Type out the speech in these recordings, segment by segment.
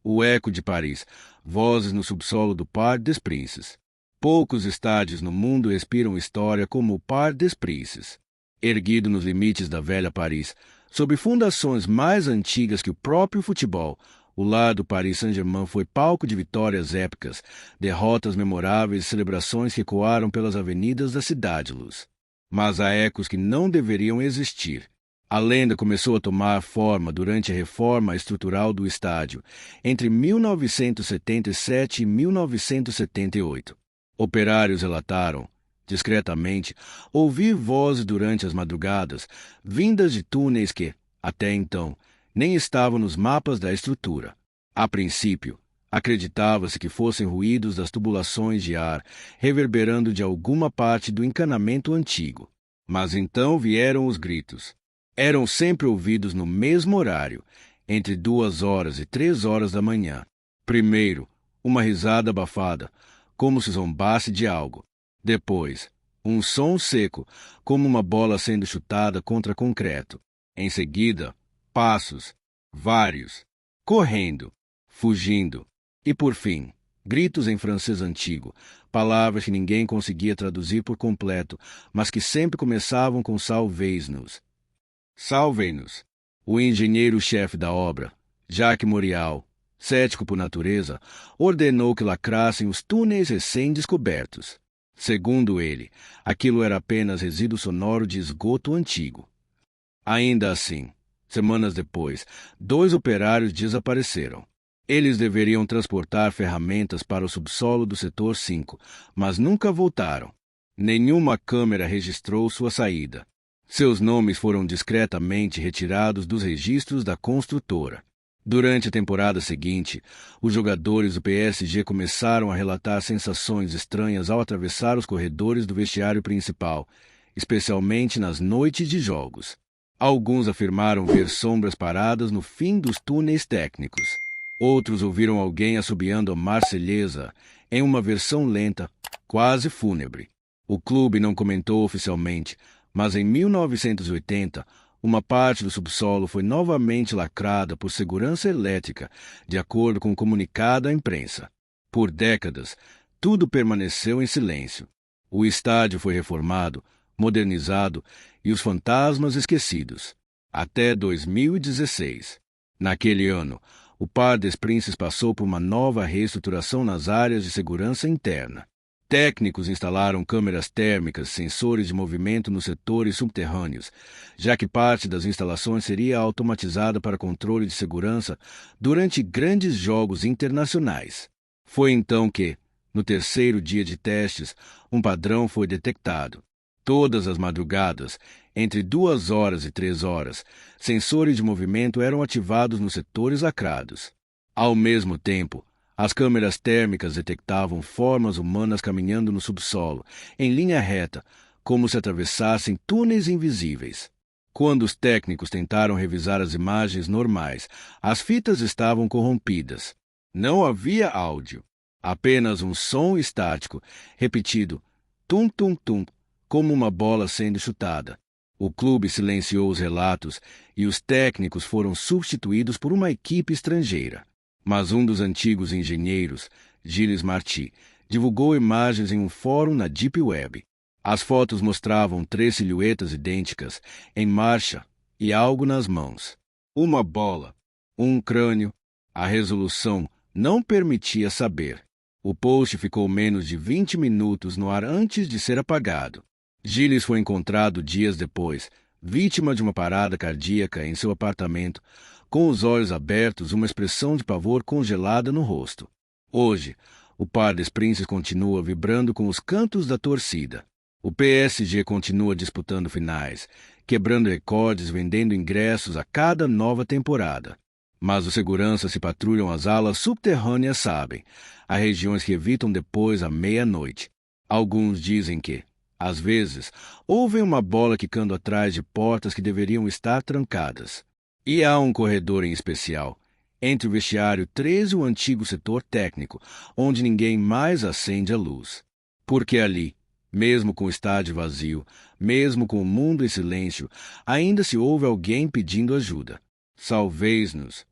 O eco de Paris, vozes no subsolo do Parc des Princes. Poucos estádios no mundo respiram história como o Parc des Princes. Erguido nos limites da velha Paris, sob fundações mais antigas que o próprio futebol, o lar do Paris Saint-Germain foi palco de vitórias épicas, derrotas memoráveis e celebrações que ecoaram pelas avenidas da Cidade-Luz. Mas há ecos que não deveriam existir. A lenda começou a tomar forma durante a reforma estrutural do estádio, entre 1977 e 1978. Operários relataram, discretamente, ouvir vozes durante as madrugadas, vindas de túneis que, até então, nem estavam nos mapas da estrutura. A princípio, acreditava-se que fossem ruídos das tubulações de ar, reverberando de alguma parte do encanamento antigo. Mas então vieram os gritos. Eram sempre ouvidos no mesmo horário, entre 2 horas e 3 horas da manhã. Primeiro, uma risada abafada, como se zombasse de algo. Depois, um som seco, como uma bola sendo chutada contra concreto. Em seguida, passos, vários, correndo, fugindo. E por fim, gritos em francês antigo, palavras que ninguém conseguia traduzir por completo, mas que sempre começavam com salvez-nos. Salvem-nos! O engenheiro-chefe da obra, Jacques Morial, cético por natureza, ordenou que lacrassem os túneis recém-descobertos. Segundo ele, aquilo era apenas resíduo sonoro de esgoto antigo. Ainda assim, semanas depois, 2 operários desapareceram. Eles deveriam transportar ferramentas para o subsolo do setor 5, mas nunca voltaram. Nenhuma câmera registrou sua saída. Seus nomes foram discretamente retirados dos registros da construtora. Durante a temporada seguinte, os jogadores do PSG começaram a relatar sensações estranhas ao atravessar os corredores do vestiário principal, especialmente nas noites de jogos. Alguns afirmaram ver sombras paradas no fim dos túneis técnicos. Outros ouviram alguém assobiando a Marselhesa em uma versão lenta, quase fúnebre. O clube não comentou oficialmente, mas em 1980, uma parte do subsolo foi novamente lacrada por segurança elétrica, de acordo com o comunicado à imprensa. Por décadas, tudo permaneceu em silêncio. O estádio foi reformado, modernizado e os fantasmas esquecidos. Até 2016. Naquele ano, o Parc des Princes passou por uma nova reestruturação nas áreas de segurança interna. Técnicos instalaram câmeras térmicas, sensores de movimento nos setores subterrâneos, já que parte das instalações seria automatizada para controle de segurança durante grandes jogos internacionais. Foi então que, no terceiro dia de testes, um padrão foi detectado. Todas as madrugadas, entre 2 horas e 3 horas, sensores de movimento eram ativados nos setores lacrados. Ao mesmo tempo, as câmeras térmicas detectavam formas humanas caminhando no subsolo, em linha reta, como se atravessassem túneis invisíveis. Quando os técnicos tentaram revisar as imagens normais, as fitas estavam corrompidas. Não havia áudio, apenas um som estático, repetido, tum-tum-tum, como uma bola sendo chutada. O clube silenciou os relatos e os técnicos foram substituídos por uma equipe estrangeira. Mas um dos antigos engenheiros, Gilles Marty, divulgou imagens em um fórum na Deep Web. As fotos mostravam 3 silhuetas idênticas, em marcha e algo nas mãos. Uma bola, um crânio. A resolução não permitia saber. O post ficou menos de 20 minutos no ar antes de ser apagado. Gilles foi encontrado dias depois, vítima de uma parada cardíaca em seu apartamento, com os olhos abertos, uma expressão de pavor congelada no rosto. Hoje, o Parc des Princes continua vibrando com os cantos da torcida. O PSG continua disputando finais, quebrando recordes, vendendo ingressos a cada nova temporada. Mas os seguranças que patrulham as alas subterrâneas sabem, há regiões que evitam depois à meia-noite. Alguns dizem que, às vezes, ouvem uma bola quicando atrás de portas que deveriam estar trancadas. E há um corredor em especial, entre o vestiário 13 e o antigo setor técnico, onde ninguém mais acende a luz. Porque ali, mesmo com o estádio vazio, mesmo com o mundo em silêncio, ainda se ouve alguém pedindo ajuda. Salvez-nos.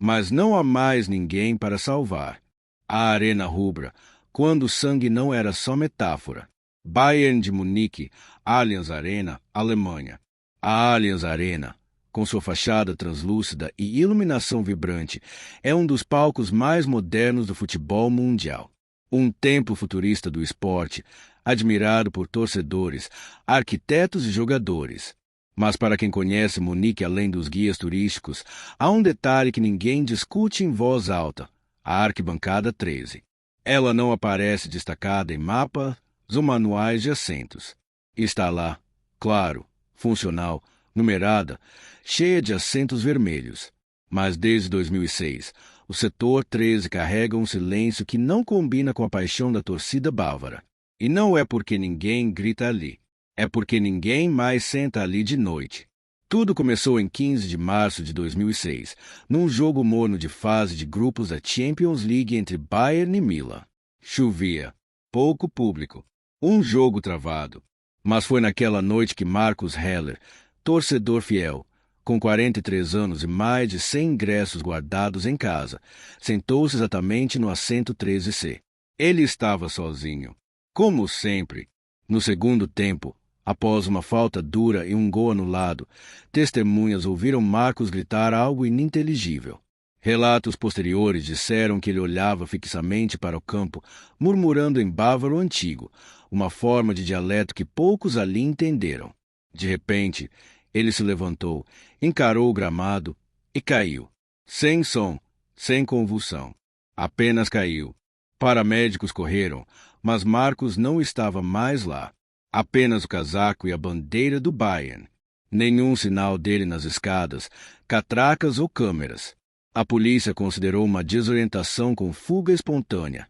Mas não há mais ninguém para salvar. A Arena Rubra, quando o sangue não era só metáfora. Bayern de Munique, Allianz Arena, Alemanha. A Allianz Arena, com sua fachada translúcida e iluminação vibrante, é um dos palcos mais modernos do futebol mundial. Um templo futurista do esporte, admirado por torcedores, arquitetos e jogadores. Mas para quem conhece Munique além dos guias turísticos, há um detalhe que ninguém discute em voz alta: a arquibancada 13. Ela não aparece destacada em mapas ou manuais de assentos. Está lá, claro, funcional, numerada, cheia de assentos vermelhos. Mas desde 2006, o setor 13 carrega um silêncio que não combina com a paixão da torcida bávara. E não é porque ninguém grita ali. É porque ninguém mais senta ali de noite. Tudo começou em 15 de março de 2006, num jogo morno de fase de grupos da Champions League entre Bayern e Milan. Chovia, pouco público, um jogo travado. Mas foi naquela noite que Markus Heller, torcedor fiel, com 43 anos e mais de 100 ingressos guardados em casa, sentou-se exatamente no assento 13C. Ele estava sozinho. Como sempre, no segundo tempo, após uma falta dura e um gol anulado, testemunhas ouviram Marcos gritar algo ininteligível. Relatos posteriores disseram que ele olhava fixamente para o campo, murmurando em bávaro antigo, uma forma de dialeto que poucos ali entenderam. De repente, ele se levantou, encarou o gramado e caiu. Sem som, sem convulsão. Apenas caiu. Paramédicos correram, mas Marcos não estava mais lá. Apenas o casaco e a bandeira do Bayern. Nenhum sinal dele nas escadas, catracas ou câmeras. A polícia considerou uma desorientação com fuga espontânea.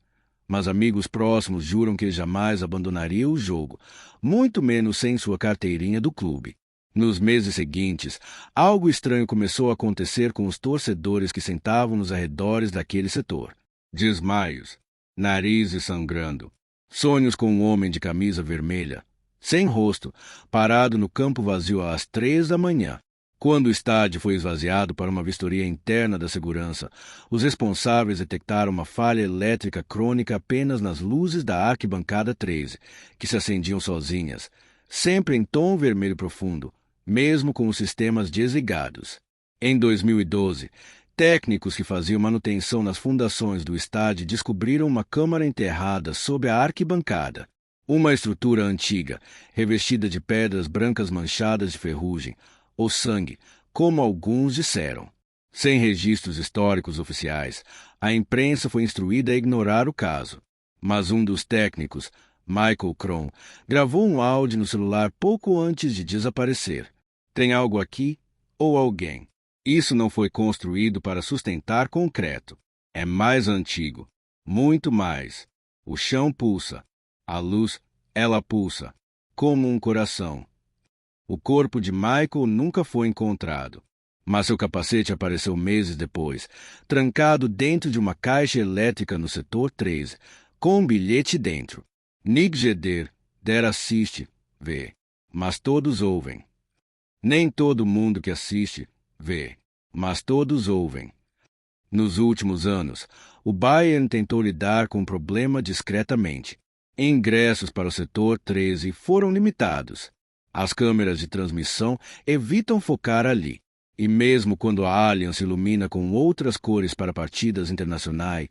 Mas amigos próximos juram que ele jamais abandonaria o jogo, muito menos sem sua carteirinha do clube. Nos meses seguintes, algo estranho começou a acontecer com os torcedores que sentavam nos arredores daquele setor. Desmaios, narizes sangrando, sonhos com um homem de camisa vermelha, sem rosto, parado no campo vazio às 3 da manhã. Quando o estádio foi esvaziado para uma vistoria interna da segurança, os responsáveis detectaram uma falha elétrica crônica apenas nas luzes da arquibancada 13, que se acendiam sozinhas, sempre em tom vermelho profundo, mesmo com os sistemas desligados. Em 2012, técnicos que faziam manutenção nas fundações do estádio descobriram uma câmara enterrada sob a arquibancada. Uma estrutura antiga, revestida de pedras brancas manchadas de ferrugem, ou sangue, como alguns disseram. Sem registros históricos oficiais, a imprensa foi instruída a ignorar o caso. Mas um dos técnicos, Michael Kron, gravou um áudio no celular pouco antes de desaparecer. Tem algo aqui ou alguém? Isso não foi construído para sustentar concreto. É mais antigo. Muito mais. O chão pulsa. A luz, ela pulsa. Como um coração. O corpo de Michael nunca foi encontrado. Mas seu capacete apareceu meses depois, trancado dentro de uma caixa elétrica no setor 13, com um bilhete dentro. Nick Geder, der assiste, vê. Mas todos ouvem. Nem todo mundo que assiste, vê. Mas todos ouvem. Nos últimos anos, o Bayern tentou lidar com o problema discretamente. Ingressos para o setor 13 foram limitados. As câmeras de transmissão evitam focar ali. E mesmo quando a Allianz se ilumina com outras cores para partidas internacionais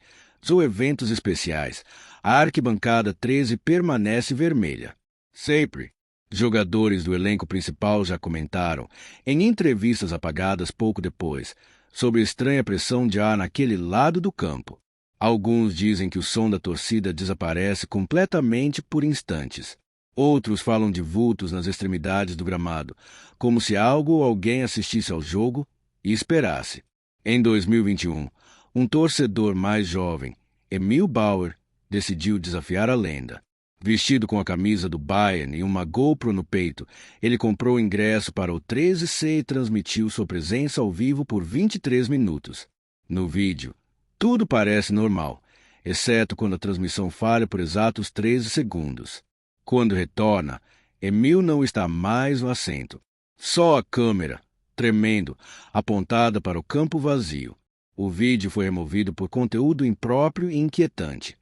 ou eventos especiais, a arquibancada 13 permanece vermelha. Sempre. Jogadores do elenco principal já comentaram, em entrevistas apagadas pouco depois, sobre a estranha pressão de ar naquele lado do campo. Alguns dizem que o som da torcida desaparece completamente por instantes. Outros falam de vultos nas extremidades do gramado, como se algo ou alguém assistisse ao jogo e esperasse. Em 2021, um torcedor mais jovem, Emil Bauer, decidiu desafiar a lenda. Vestido com a camisa do Bayern e uma GoPro no peito, ele comprou ingresso para o 13C e transmitiu sua presença ao vivo por 23 minutos. No vídeo, tudo parece normal, exceto quando a transmissão falha por exatos 13 segundos. Quando retorna, Emil não está mais no assento. Só a câmera, tremendo, apontada para o campo vazio. O vídeo foi removido por conteúdo impróprio e inquietante.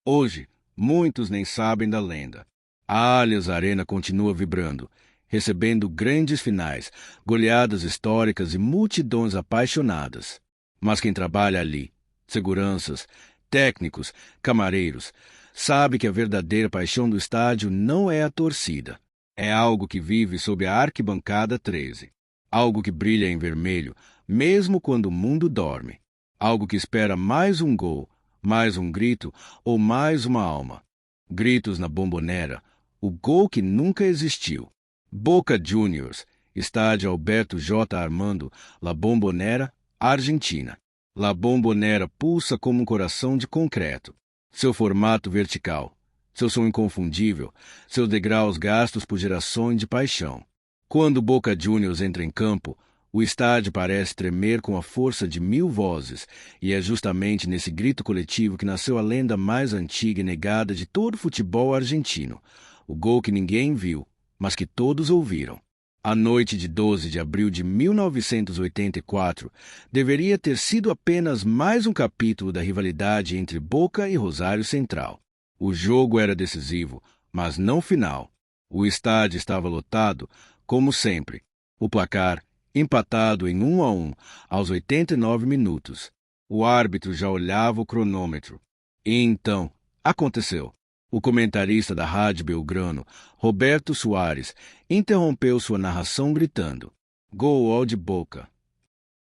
Hoje, muitos nem sabem da lenda. A Allianz Arena continua vibrando, recebendo grandes finais, goleadas históricas e multidões apaixonadas. Mas quem trabalha ali, seguranças, técnicos, camareiros, sabe que a verdadeira paixão do estádio não é a torcida. É algo que vive sob a arquibancada 13. Algo que brilha em vermelho, mesmo quando o mundo dorme. Algo que espera mais um gol, mais um grito ou mais uma alma. Gritos na Bombonera, o gol que nunca existiu. Boca Juniors, estádio Alberto J. Armando, La Bombonera, Argentina. La Bombonera pulsa como um coração de concreto. Seu formato vertical, seu som inconfundível, seus degraus gastos por gerações de paixão. Quando Boca Juniors entra em campo, o estádio parece tremer com a força de 1000 vozes, e é justamente nesse grito coletivo que nasceu a lenda mais antiga e negada de todo o futebol argentino, o gol que ninguém viu, mas que todos ouviram. A noite de 12 de abril de 1984 deveria ter sido apenas mais um capítulo da rivalidade entre Boca e Rosário Central. O jogo era decisivo, mas não final. O estádio estava lotado, como sempre. O placar, empatado em 1-1 aos 89 minutos. O árbitro já olhava o cronômetro. E então, aconteceu. O comentarista da Rádio Belgrano, Roberto Soares, interrompeu sua narração gritando: "Gol ao de Boca!"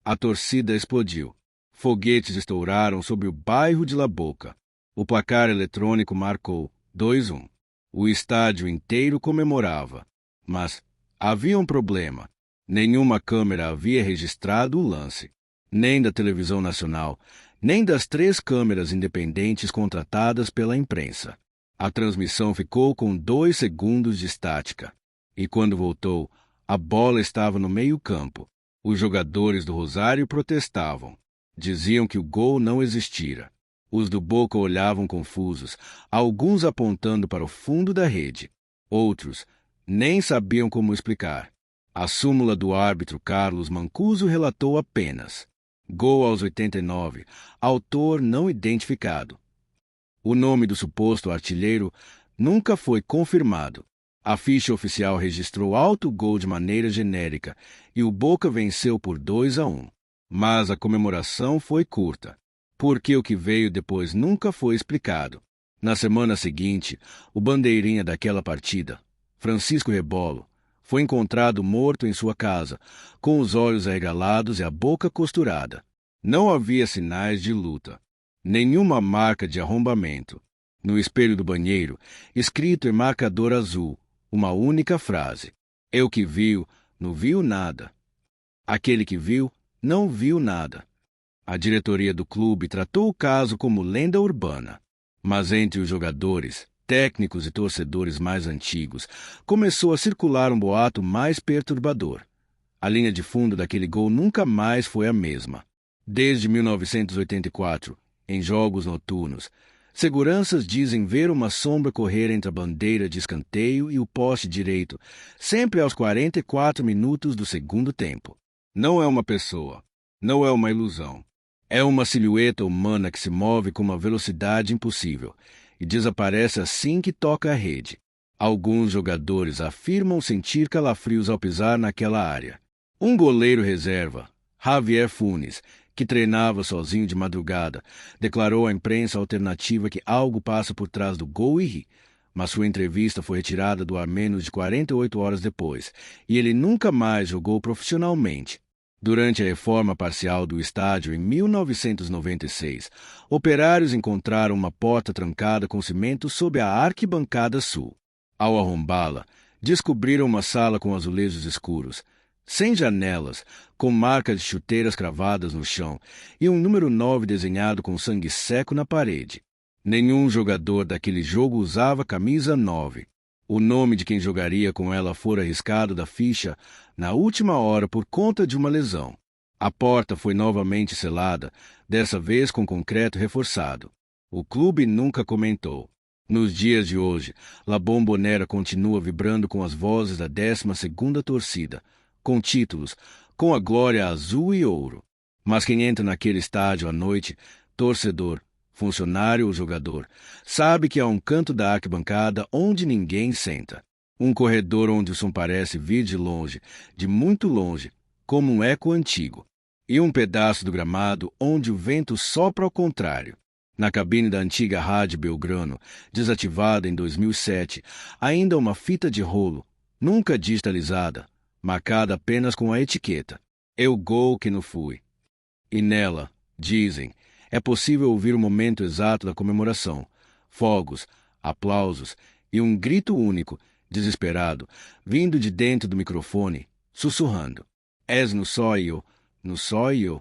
A torcida explodiu. Foguetes estouraram sobre o bairro de La Boca. O placar eletrônico marcou 2-1. O estádio inteiro comemorava. Mas havia um problema. Nenhuma câmera havia registrado o lance. Nem da televisão nacional, nem das 3 câmeras independentes contratadas pela imprensa. A transmissão ficou com 2 segundos de estática. E quando voltou, a bola estava no meio-campo. Os jogadores do Rosário protestavam. Diziam que o gol não existira. Os do Boca olhavam confusos, alguns apontando para o fundo da rede. Outros nem sabiam como explicar. A súmula do árbitro Carlos Mancuso relatou apenas: gol aos 89, autor não identificado. O nome do suposto artilheiro nunca foi confirmado. A ficha oficial registrou autogol de maneira genérica e o Boca venceu por 2-1. Mas a comemoração foi curta, porque o que veio depois nunca foi explicado. Na semana seguinte, o bandeirinha daquela partida, Francisco Rebolo, foi encontrado morto em sua casa, com os olhos arregalados e a boca costurada. Não havia sinais de luta, nenhuma marca de arrombamento. No espelho do banheiro, escrito em marcador azul, uma única frase: "Eu que viu, não viu nada." Aquele que viu, não viu nada. A diretoria do clube tratou o caso como lenda urbana. Mas entre os jogadores, técnicos e torcedores mais antigos, começou a circular um boato mais perturbador. A linha de fundo daquele gol nunca mais foi a mesma. Desde 1984, em jogos noturnos, seguranças dizem ver uma sombra correr entre a bandeira de escanteio e o poste direito, sempre aos 44 minutos do segundo tempo. Não é uma pessoa, não é uma ilusão. É uma silhueta humana que se move com uma velocidade impossível e desaparece assim que toca a rede. Alguns jogadores afirmam sentir calafrios ao pisar naquela área. Um goleiro reserva, Javier Funes, que treinava sozinho de madrugada, declarou à imprensa alternativa que algo passa por trás do gol e ri, mas sua entrevista foi retirada do ar menos de 48 horas depois, e ele nunca mais jogou profissionalmente. Durante a reforma parcial do estádio em 1996, operários encontraram uma porta trancada com cimento sob a arquibancada sul. Ao arrombá-la, descobriram uma sala com azulejos escuros, sem janelas, com marcas de chuteiras cravadas no chão e um número 9 desenhado com sangue seco na parede. Nenhum jogador daquele jogo usava camisa 9. O nome de quem jogaria com ela fora arriscado da ficha na última hora por conta de uma lesão. A porta foi novamente selada, dessa vez com concreto reforçado. O clube nunca comentou. Nos dias de hoje, La Bombonera continua vibrando com as vozes da 12ª torcida, com títulos, com a glória azul e ouro. Mas quem entra naquele estádio à noite, torcedor, funcionário ou jogador, sabe que há um canto da arquibancada onde ninguém senta. Um corredor onde o som parece vir de longe, de muito longe, como um eco antigo. E um pedaço do gramado onde o vento sopra ao contrário. Na cabine da antiga Rádio Belgrano, desativada em 2007, ainda uma fita de rolo, nunca digitalizada, marcada apenas com a etiqueta. Eu gol que não fui. E nela, dizem, é possível ouvir o momento exato da comemoração, fogos, aplausos e um grito único, desesperado, vindo de dentro do microfone, sussurrando. És no sóio, no sóio.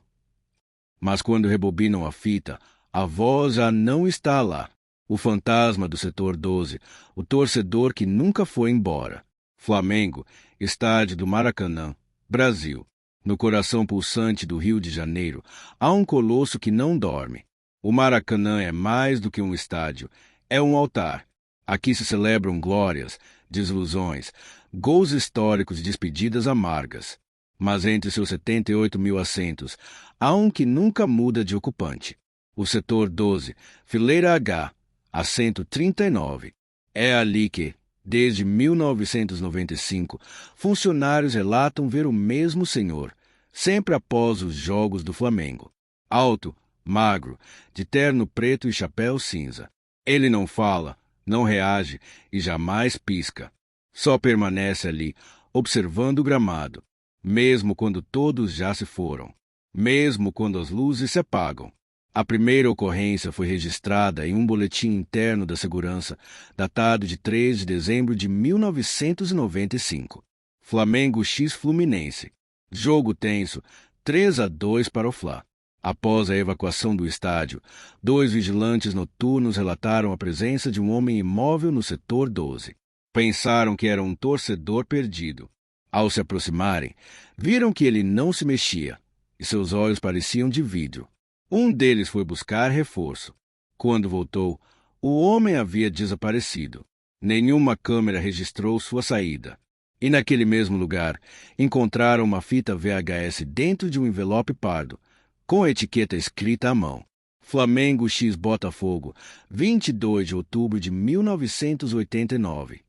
Mas quando rebobinam a fita, a voz já não está lá. O fantasma do setor 12, o torcedor que nunca foi embora. Flamengo, estádio do Maracanã, Brasil. No coração pulsante do Rio de Janeiro, há um colosso que não dorme. O Maracanã é mais do que um estádio, é um altar. Aqui se celebram glórias, desilusões, gols históricos e despedidas amargas. Mas entre seus 78 mil assentos, há um que nunca muda de ocupante. O setor 12, fileira H, assento 39. É ali que, desde 1995, funcionários relatam ver o mesmo senhor, sempre após os jogos do Flamengo. Alto, magro, de terno preto e chapéu cinza. Ele não fala, não reage e jamais pisca. Só permanece ali, observando o gramado, mesmo quando todos já se foram, mesmo quando as luzes se apagam. A primeira ocorrência foi registrada em um boletim interno da segurança, datado de 3 de dezembro de 1995. Flamengo x Fluminense. Jogo tenso, 3-2 para o Fla. Após a evacuação do estádio, 2 vigilantes noturnos relataram a presença de um homem imóvel no setor 12. Pensaram que era um torcedor perdido. Ao se aproximarem, viram que ele não se mexia e seus olhos pareciam de vidro. Um deles foi buscar reforço. Quando voltou, o homem havia desaparecido. Nenhuma câmera registrou sua saída. E naquele mesmo lugar, encontraram uma fita VHS dentro de um envelope pardo, com a etiqueta escrita à mão. Flamengo x Botafogo, 22 de outubro de 1989.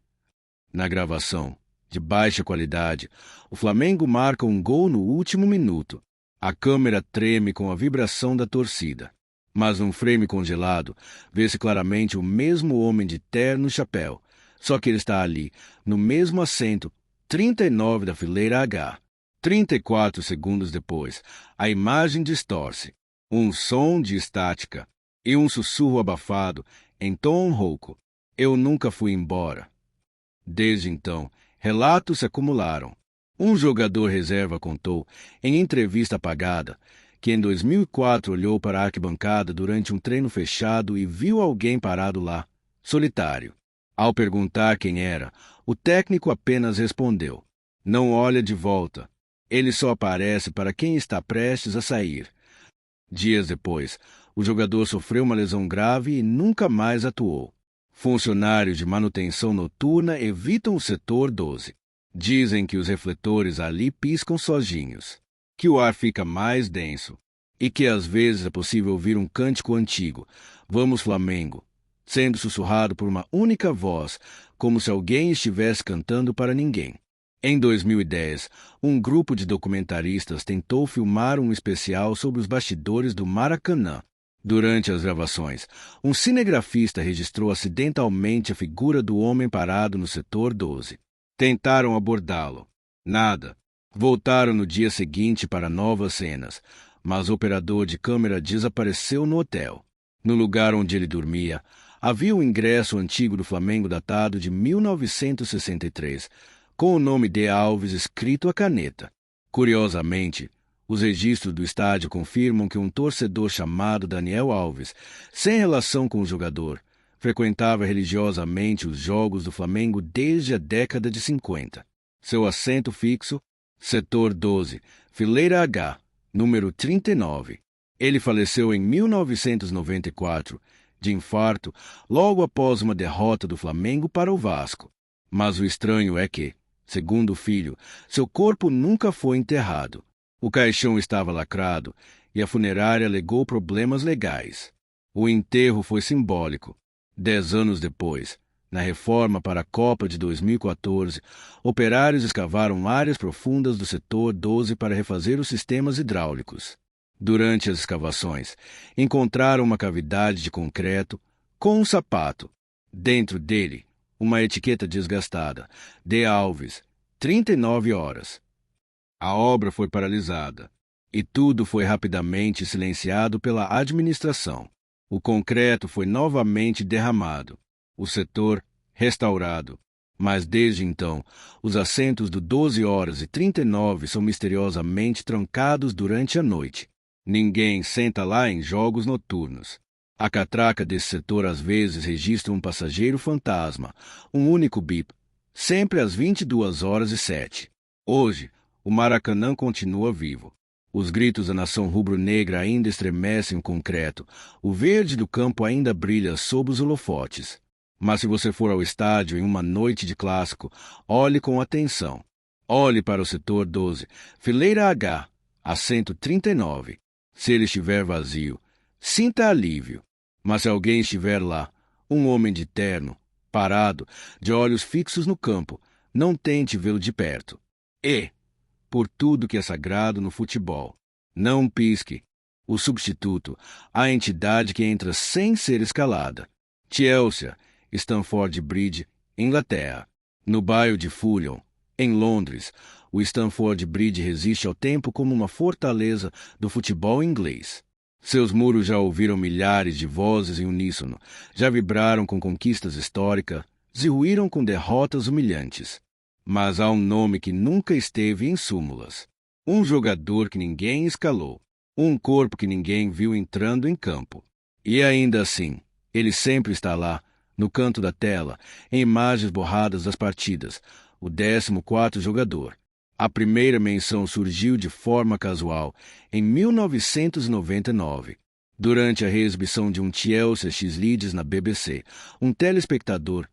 Na gravação, de baixa qualidade, o Flamengo marca um gol no último minuto. A câmera treme com a vibração da torcida. Mas num frame congelado, vê-se claramente o mesmo homem de terno e chapéu, só que ele está ali, no mesmo assento, 39 da fileira H. 34 segundos depois, a imagem distorce. Um som de estática e um sussurro abafado, em tom rouco. Eu nunca fui embora. Desde então, relatos se acumularam. Um jogador reserva contou, em entrevista apagada, que em 2004 olhou para a arquibancada durante um treino fechado e viu alguém parado lá, solitário. Ao perguntar quem era, o técnico apenas respondeu: "Não olha de volta. Ele só aparece para quem está prestes a sair." Dias depois, o jogador sofreu uma lesão grave e nunca mais atuou. Funcionários de manutenção noturna evitam o setor 12. Dizem que os refletores ali piscam sozinhos, que o ar fica mais denso e que às vezes é possível ouvir um cântico antigo, "Vamos Flamengo", sendo sussurrado por uma única voz, como se alguém estivesse cantando para ninguém. Em 2010, um grupo de documentaristas tentou filmar um especial sobre os bastidores do Maracanã. Durante as gravações, um cinegrafista registrou acidentalmente a figura do homem parado no setor 12. Tentaram abordá-lo. Nada. Voltaram no dia seguinte para novas cenas, mas o operador de câmera desapareceu no hotel. No lugar onde ele dormia, havia um ingresso antigo do Flamengo datado de 1963, com o nome de Alves escrito à caneta. Curiosamente, os registros do estádio confirmam que um torcedor chamado Daniel Alves, sem relação com o jogador, frequentava religiosamente os jogos do Flamengo desde a década de 50. Seu assento fixo, setor 12, fileira H, número 39. Ele faleceu em 1994, de infarto, logo após uma derrota do Flamengo para o Vasco. Mas o estranho é que, segundo o filho, seu corpo nunca foi enterrado. O caixão estava lacrado e a funerária alegou problemas legais. O enterro foi simbólico. 10 anos depois, na reforma para a Copa de 2014, operários escavaram áreas profundas do setor 12 para refazer os sistemas hidráulicos. Durante as escavações, encontraram uma cavidade de concreto com um sapato. Dentro dele, uma etiqueta desgastada. De Alves, 39 horas. A obra foi paralisada e tudo foi rapidamente silenciado pela administração. O concreto foi novamente derramado, o setor restaurado. Mas desde então, os assentos do 12 horas e 39 são misteriosamente trancados durante a noite. Ninguém senta lá em jogos noturnos. A catraca desse setor às vezes registra um passageiro fantasma, um único bip, sempre às 22h07. Hoje, o Maracanã continua vivo. Os gritos da nação rubro-negra ainda estremecem o concreto. O verde do campo ainda brilha sob os holofotes. Mas se você for ao estádio em uma noite de clássico, olhe com atenção. Olhe para o setor 12, fileira H, assento 39. Se ele estiver vazio, sinta alívio. Mas se alguém estiver lá, um homem de terno, parado, de olhos fixos no campo, não tente vê-lo de perto. Por tudo que é sagrado no futebol, não pisque. O substituto, a entidade que entra sem ser escalada. Chelsea, Stamford Bridge, Inglaterra. No bairro de Fulham, em Londres, o Stamford Bridge resiste ao tempo como uma fortaleza do futebol inglês. Seus muros já ouviram milhares de vozes em uníssono, já vibraram com conquistas históricas e ruíram com derrotas humilhantes. Mas há um nome que nunca esteve em súmulas. Um jogador que ninguém escalou. Um corpo que ninguém viu entrando em campo. E ainda assim, ele sempre está lá, no canto da tela, em imagens borradas das partidas, o 14º jogador. A primeira menção surgiu de forma casual, em 1999. Durante a reexibição de um Chelsea X-Leeds na BBC, um telespectador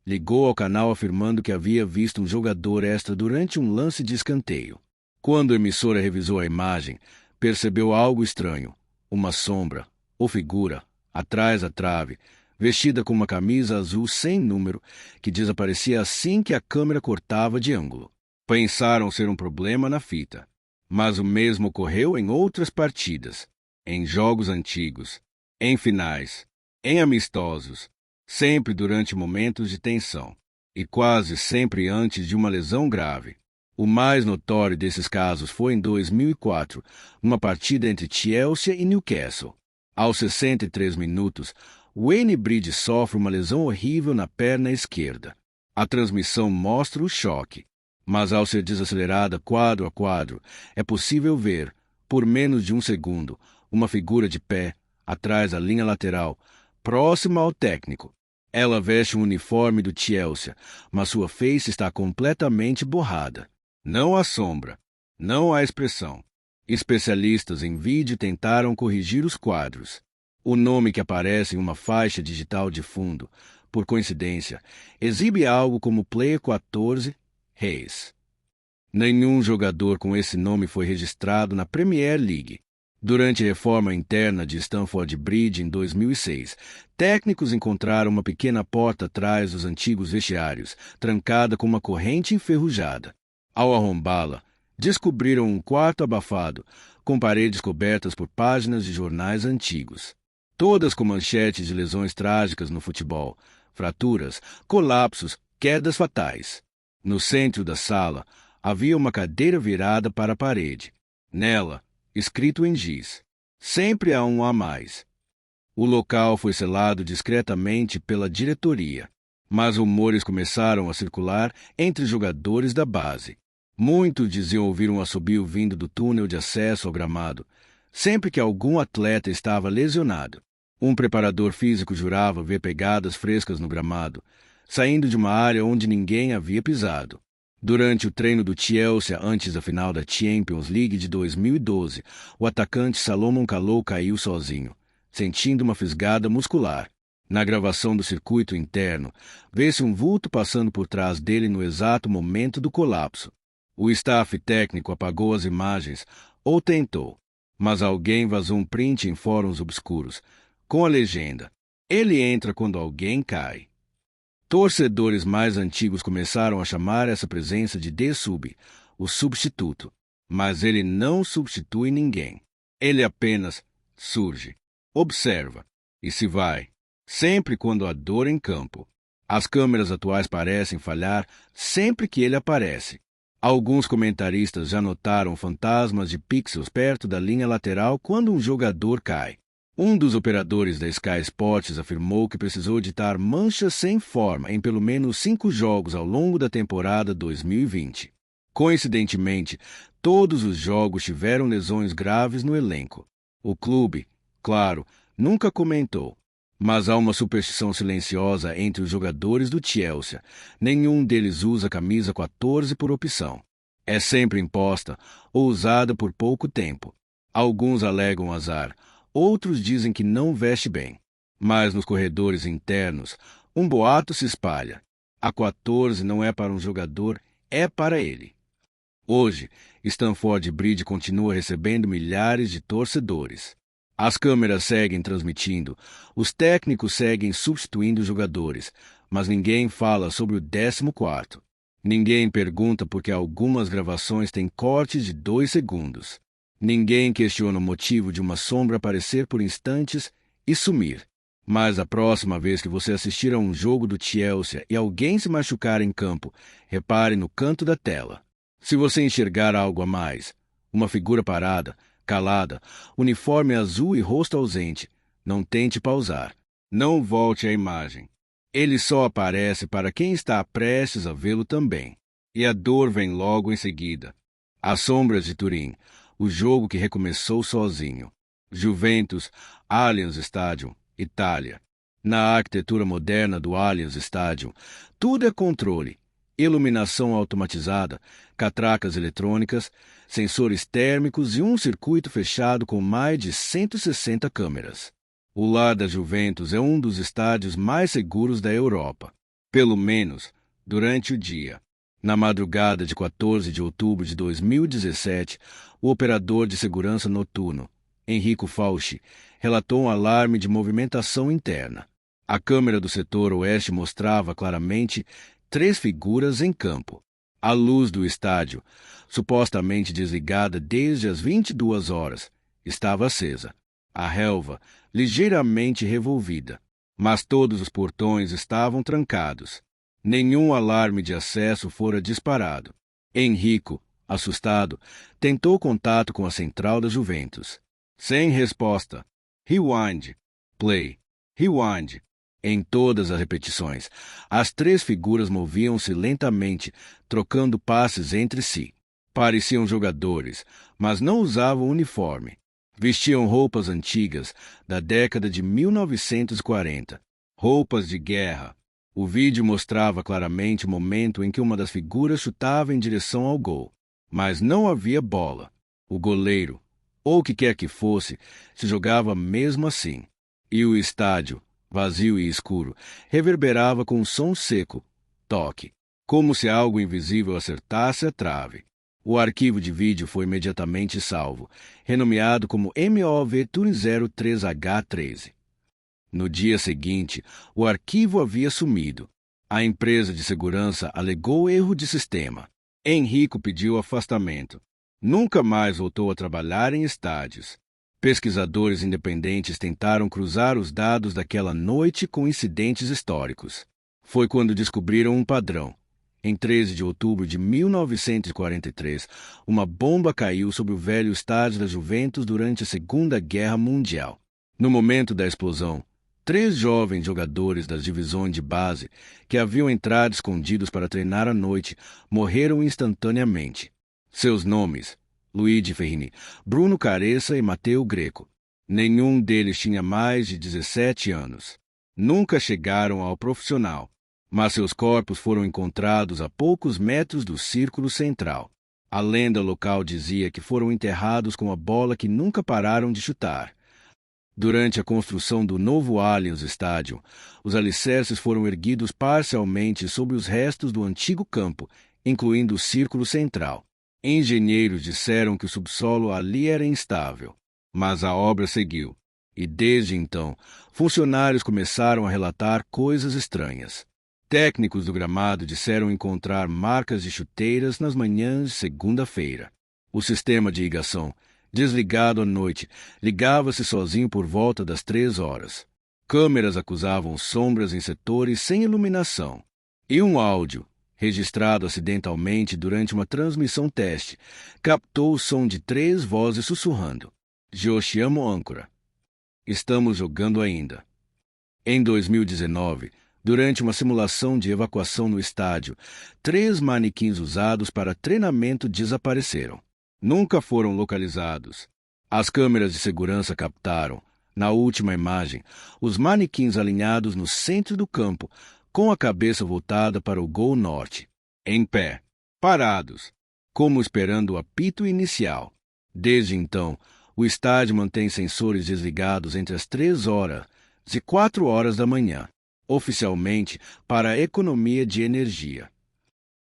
ligou ao canal afirmando que havia visto um jogador extra durante um lance de escanteio. Quando a emissora revisou a imagem, percebeu algo estranho. Uma sombra, ou figura, atrás da trave, vestida com uma camisa azul sem número, que desaparecia assim que a câmera cortava de ângulo. Pensaram ser um problema na fita. Mas o mesmo ocorreu em outras partidas, em jogos antigos, em finais, em amistosos, sempre durante momentos de tensão, e quase sempre antes de uma lesão grave. O mais notório desses casos foi em 2004, uma partida entre Chelsea e Newcastle. Aos 63 minutos, Wayne Bridge sofre uma lesão horrível na perna esquerda. A transmissão mostra o choque, mas ao ser desacelerada quadro a quadro, é possível ver, por menos de um segundo, uma figura de pé, atrás da linha lateral, próxima ao técnico. Ela veste um uniforme do Chelsea, mas sua face está completamente borrada. Não há sombra, não há expressão. Especialistas em vídeo tentaram corrigir os quadros. O nome que aparece em uma faixa digital de fundo, por coincidência, exibe algo como Player 14 Reis. Nenhum jogador com esse nome foi registrado na Premier League. Durante a reforma interna de Stamford Bridge em 2006, técnicos encontraram uma pequena porta atrás dos antigos vestiários, trancada com uma corrente enferrujada. Ao arrombá-la, descobriram um quarto abafado, com paredes cobertas por páginas de jornais antigos. Todas com manchetes de lesões trágicas no futebol, fraturas, colapsos, quedas fatais. No centro da sala, havia uma cadeira virada para a parede. Nela, escrito em giz, sempre há um a mais. O local foi selado discretamente pela diretoria, mas rumores começaram a circular entre jogadores da base. Muitos diziam ouvir um assobio vindo do túnel de acesso ao gramado, sempre que algum atleta estava lesionado. Um preparador físico jurava ver pegadas frescas no gramado, saindo de uma área onde ninguém havia pisado. Durante o treino do Chelsea antes da final da Champions League de 2012, o atacante Salomon Kalou caiu sozinho, sentindo uma fisgada muscular. Na gravação do circuito interno, vê-se um vulto passando por trás dele no exato momento do colapso. O staff técnico apagou as imagens, Ou tentou. Mas alguém vazou um print em fóruns obscuros, com a legenda: ele entra quando alguém cai. Torcedores mais antigos começaram a chamar essa presença de The Sub, o substituto. Mas ele não substitui ninguém. Ele apenas surge, observa e se vai, sempre quando há dor em campo. As câmeras atuais parecem falhar sempre que ele aparece. Alguns comentaristas já notaram fantasmas de pixels perto da linha lateral quando um jogador cai. Um dos operadores da Sky Sports afirmou que precisou editar manchas sem forma em pelo menos 5 jogos ao longo da temporada 2020. Coincidentemente, todos os jogos tiveram lesões graves no elenco. O clube, claro, nunca comentou. Mas há uma superstição silenciosa entre os jogadores do Chelsea. Nenhum deles usa a camisa 14 por opção. É sempre imposta ou usada por pouco tempo. Alguns alegam azar, outros dizem que não veste bem. Mas nos corredores internos, um boato se espalha. A 14 não é para um jogador, é para ele. Hoje, Stamford Bridge continua recebendo milhares de torcedores. As câmeras seguem transmitindo, os técnicos seguem substituindo os jogadores, mas ninguém fala sobre o 14º. Ninguém pergunta por que algumas gravações têm cortes de 2 segundos. Ninguém questiona o motivo de uma sombra aparecer por instantes e sumir. Mas a próxima vez que você assistir a um jogo do Chelsea e alguém se machucar em campo, repare no canto da tela. Se você enxergar algo a mais, uma figura parada, calada, uniforme azul e rosto ausente, não tente pausar. Não volte à imagem. Ele só aparece para quem está prestes a vê-lo também. E a dor vem logo em seguida. As Sombras de Turim, o jogo que recomeçou sozinho. Juventus, Allianz Stadium, Itália. Na arquitetura moderna do Allianz Stadium, tudo é controle. Iluminação automatizada, catracas eletrônicas, sensores térmicos e um circuito fechado com mais de 160 câmeras. O lar da Juventus é um dos estádios mais seguros da Europa, pelo menos durante o dia. Na madrugada de 14 de outubro de 2017, o operador de segurança noturno, Enrico Fauci, relatou um alarme de movimentação interna. A câmera do setor oeste mostrava claramente 3 figuras em campo. A luz do estádio, supostamente desligada desde as 22 horas, estava acesa. A relva, ligeiramente revolvida. Mas todos os portões estavam trancados. Nenhum alarme de acesso fora disparado. Enrico, assustado, tentou contato com a central da Juventus. Sem resposta. Rewind. Play. Rewind. Em todas as repetições, as 3 figuras moviam-se lentamente, trocando passes entre si. Pareciam jogadores, mas não usavam uniforme. Vestiam roupas antigas, da década de 1940. Roupas de guerra. O vídeo mostrava claramente o momento em que uma das figuras chutava em direção ao gol. Mas não havia bola. O goleiro, ou o que quer que fosse, se jogava mesmo assim. E o estádio, vazio e escuro, reverberava com um som seco, toque, como se algo invisível acertasse a trave. O arquivo de vídeo foi imediatamente salvo, renomeado como MOV-03H13. No dia seguinte, o arquivo havia sumido. A empresa de segurança alegou erro de sistema. Enrico pediu afastamento. Nunca mais voltou a trabalhar em estádios. Pesquisadores independentes tentaram cruzar os dados daquela noite com incidentes históricos. Foi quando descobriram um padrão. Em 13 de outubro de 1943, uma bomba caiu sobre o velho estádio da Juventus durante a Segunda Guerra Mundial. No momento da explosão, 3 jovens jogadores das divisões de base, que haviam entrado escondidos para treinar à noite, morreram instantaneamente. Seus nomes: Luigi Ferrini, Bruno Caressa e Matteo Greco. Nenhum deles tinha mais de 17 anos. Nunca chegaram ao profissional, mas seus corpos foram encontrados a poucos metros do círculo central. A lenda local dizia que foram enterrados com a bola que nunca pararam de chutar. Durante a construção do novo Allianz Stadium, os alicerces foram erguidos parcialmente sobre os restos do antigo campo, incluindo o círculo central. Engenheiros disseram que o subsolo ali era instável, mas a obra seguiu. E desde então, funcionários começaram a relatar coisas estranhas. Técnicos do gramado disseram encontrar marcas de chuteiras nas manhãs de segunda-feira. O sistema de irrigação, desligado à noite, ligava-se sozinho por volta das 3 horas. Câmeras acusavam sombras em setores sem iluminação. E um áudio, registrado acidentalmente durante uma transmissão teste, captou o som de 3 vozes sussurrando. Joshiamo âncora. Estamos jogando ainda. Em 2019, durante uma simulação de evacuação no estádio, 3 manequins usados para treinamento desapareceram. Nunca foram localizados. As câmeras de segurança captaram, na última imagem, os manequins alinhados no centro do campo, com a cabeça voltada para o gol norte. Em pé, parados, como esperando o apito inicial. Desde então, o estádio mantém sensores desligados entre as 3 horas e 4 horas da manhã, oficialmente para a economia de energia.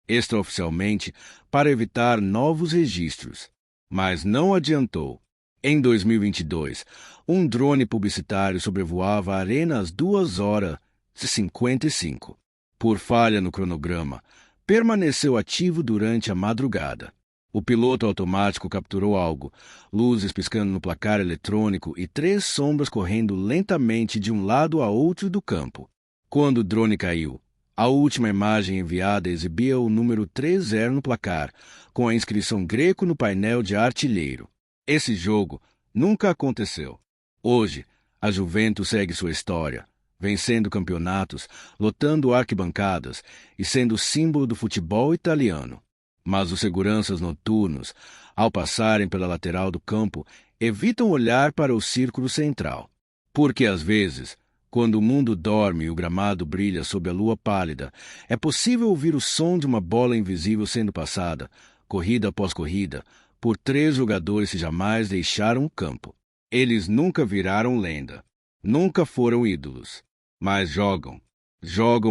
Extraoficialmente, para evitar novos registros. Mas não adiantou. Em 2022, um drone publicitário sobrevoava a arena às 2h55. Por falha no cronograma, permaneceu ativo durante a madrugada. O piloto automático capturou algo, luzes piscando no placar eletrônico e 3 sombras correndo lentamente de um lado a outro do campo. Quando o drone caiu, a última imagem enviada exibia o número 30 no placar, com a inscrição greco no painel de artilheiro. Esse jogo nunca aconteceu. Hoje, a Juventus segue sua história, vencendo campeonatos, lotando arquibancadas e sendo símbolo do futebol italiano. Mas os seguranças noturnos, ao passarem pela lateral do campo, evitam olhar para o círculo central. Porque, às vezes, quando o mundo dorme e o gramado brilha sob a lua pálida, é possível ouvir o som de uma bola invisível sendo passada, corrida após corrida, por 3 jogadores que jamais deixaram o campo. Eles nunca viraram lenda, nunca foram ídolos, mas jogam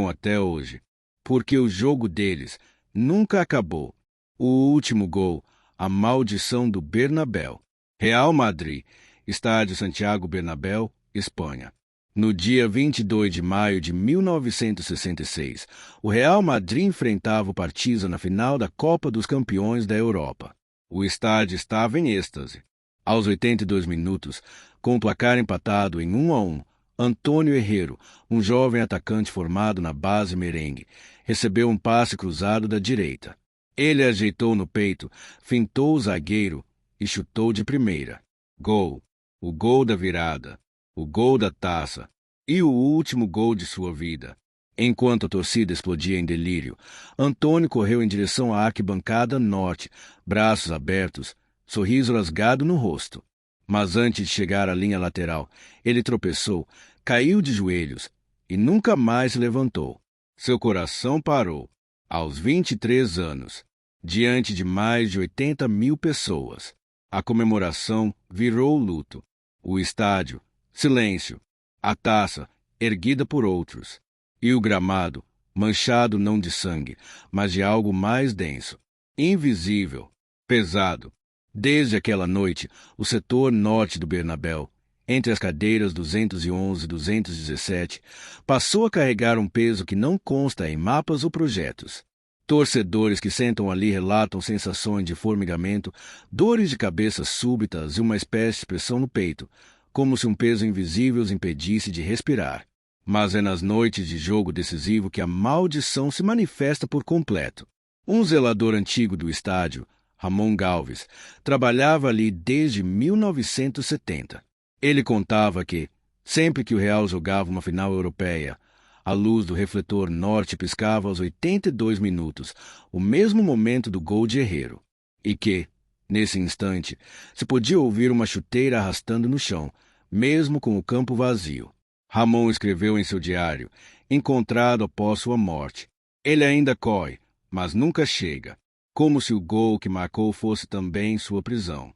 até hoje, porque o jogo deles nunca acabou. O último gol, a maldição do Bernabéu. Real Madrid, Estádio Santiago Bernabéu, Espanha. No dia 22 de maio de 1966, o Real Madrid enfrentava o Partizan na final da Copa dos Campeões da Europa. O estádio estava em êxtase. Aos 82 minutos, com o placar empatado em 1-1, Antônio Herrero, um jovem atacante formado na base merengue, recebeu um passe cruzado da direita. Ele ajeitou no peito, fintou o zagueiro e chutou de primeira. Gol. O gol da virada. O gol da taça. E o último gol de sua vida. Enquanto a torcida explodia em delírio, Antônio correu em direção à arquibancada norte, braços abertos, sorriso rasgado no rosto. Mas antes de chegar à linha lateral, ele tropeçou, caiu de joelhos e nunca mais se levantou. Seu coração parou. Aos 23 anos, diante de mais de 80 mil pessoas. A comemoração virou luto. O estádio, silêncio. A taça, erguida por outros. E o gramado, manchado não de sangue, mas de algo mais denso. Invisível, pesado. Desde aquela noite, o setor norte do Bernabéu, entre as cadeiras 211 e 217, passou a carregar um peso que não consta em mapas ou projetos. Torcedores que sentam ali relatam sensações de formigamento, dores de cabeça súbitas e uma espécie de pressão no peito, como se um peso invisível os impedisse de respirar. Mas é nas noites de jogo decisivo que a maldição se manifesta por completo. Um zelador antigo do estádio, Ramon Galves, trabalhava ali desde 1970. Ele contava que, sempre que o Real jogava uma final europeia, a luz do refletor norte piscava aos 82 minutos, o mesmo momento do gol de Herrero, e que, nesse instante, se podia ouvir uma chuteira arrastando no chão, mesmo com o campo vazio. Ramon escreveu em seu diário, encontrado após sua morte. Ele ainda corre, mas nunca chega, como se o gol que marcou fosse também sua prisão.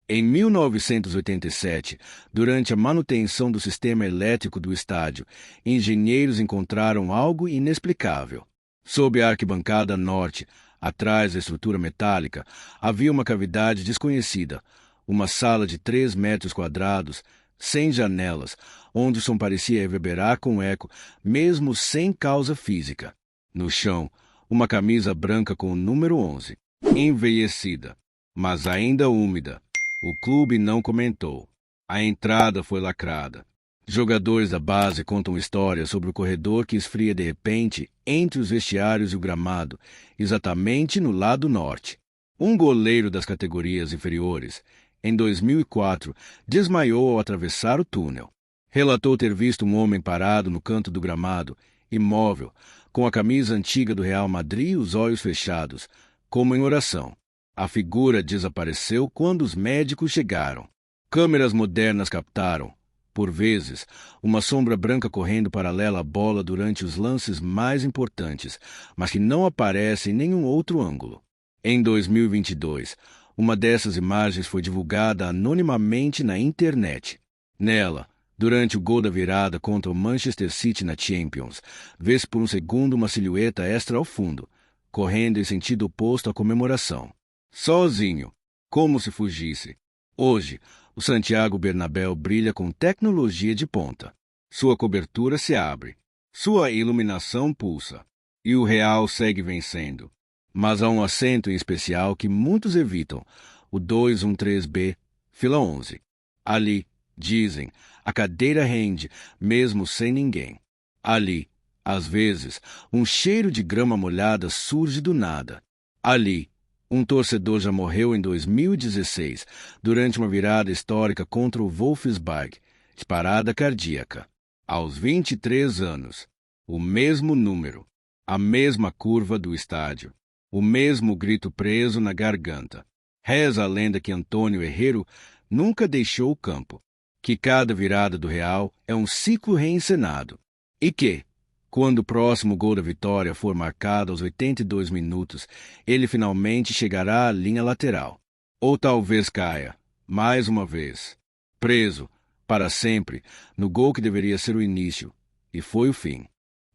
Em 1987, durante a manutenção do sistema elétrico do estádio, engenheiros encontraram algo inexplicável. Sob a arquibancada norte, Atrás da estrutura metálica havia uma cavidade desconhecida, uma sala de 3 metros quadrados, sem janelas, onde o som parecia reverberar com eco, mesmo sem causa física. No chão, uma camisa branca com o número 11, envelhecida, mas ainda úmida. O clube não comentou. A entrada foi lacrada. Jogadores da base contam histórias sobre o corredor que esfria de repente entre os vestiários e o gramado, exatamente no lado norte. Um goleiro das categorias inferiores, em 2004, desmaiou ao atravessar o túnel. Relatou ter visto um homem parado no canto do gramado, imóvel, com a camisa antiga do Real Madrid e os olhos fechados, como em oração. A figura desapareceu quando os médicos chegaram. Câmeras modernas captaram, por vezes, uma sombra branca correndo paralela à bola durante os lances mais importantes, mas que não aparece em nenhum outro ângulo. Em 2022, uma dessas imagens foi divulgada anonimamente na internet. Nela, durante o gol da virada contra o Manchester City na Champions, vê-se por um segundo uma silhueta extra ao fundo, correndo em sentido oposto à comemoração. Sozinho, como se fugisse. Hoje, o Santiago Bernabéu brilha com tecnologia de ponta. Sua cobertura se abre. Sua iluminação pulsa. E o Real segue vencendo. Mas há um assento em especial que muitos evitam, o 213B, fila 11. Ali, dizem, a cadeira rende, mesmo sem ninguém. Ali, às vezes, um cheiro de grama molhada surge do nada. Ali, um torcedor já morreu em 2016, durante uma virada histórica contra o Wolfsburg, de parada cardíaca. Aos 23 anos, o mesmo número, a mesma curva do estádio, o mesmo grito preso na garganta. Reza a lenda que Antônio Herrero nunca deixou o campo, que cada virada do Real é um ciclo reencenado, e que, quando o próximo gol da vitória for marcado aos 82 minutos, ele finalmente chegará à linha lateral. Ou talvez caia, mais uma vez, preso, para sempre, no gol que deveria ser o início, e foi o fim.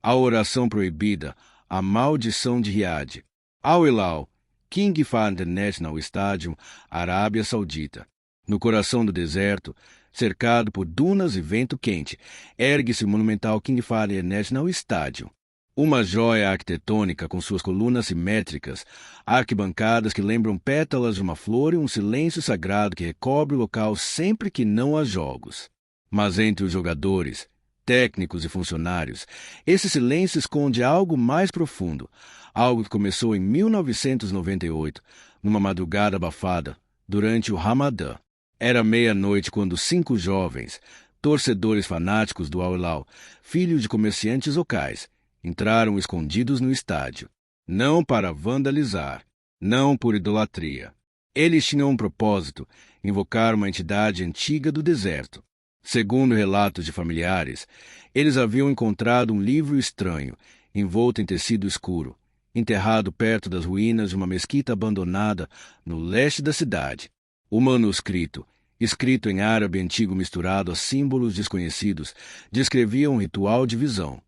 A oração proibida, a maldição de Riad. Al Hilal, King Fahd National Stadium, Arábia Saudita. No coração do deserto, cercado por dunas e vento quente, ergue-se o monumental King Fahd National Stadium. Uma joia arquitetônica com suas colunas simétricas, arquibancadas que lembram pétalas de uma flor e um silêncio sagrado que recobre o local sempre que não há jogos. Mas entre os jogadores, técnicos e funcionários, esse silêncio esconde algo mais profundo, algo que começou em 1998, numa madrugada abafada, durante o Ramadã. Era meia-noite quando 5 jovens, torcedores fanáticos do Al Hilal, filhos de comerciantes locais, entraram escondidos no estádio. Não para vandalizar, não por idolatria. Eles tinham um propósito, invocar uma entidade antiga do deserto. Segundo relatos de familiares, eles haviam encontrado um livro estranho, envolto em tecido escuro, enterrado perto das ruínas de uma mesquita abandonada no leste da cidade. O manuscrito, escrito em árabe antigo misturado a símbolos desconhecidos, descrevia um ritual de visão,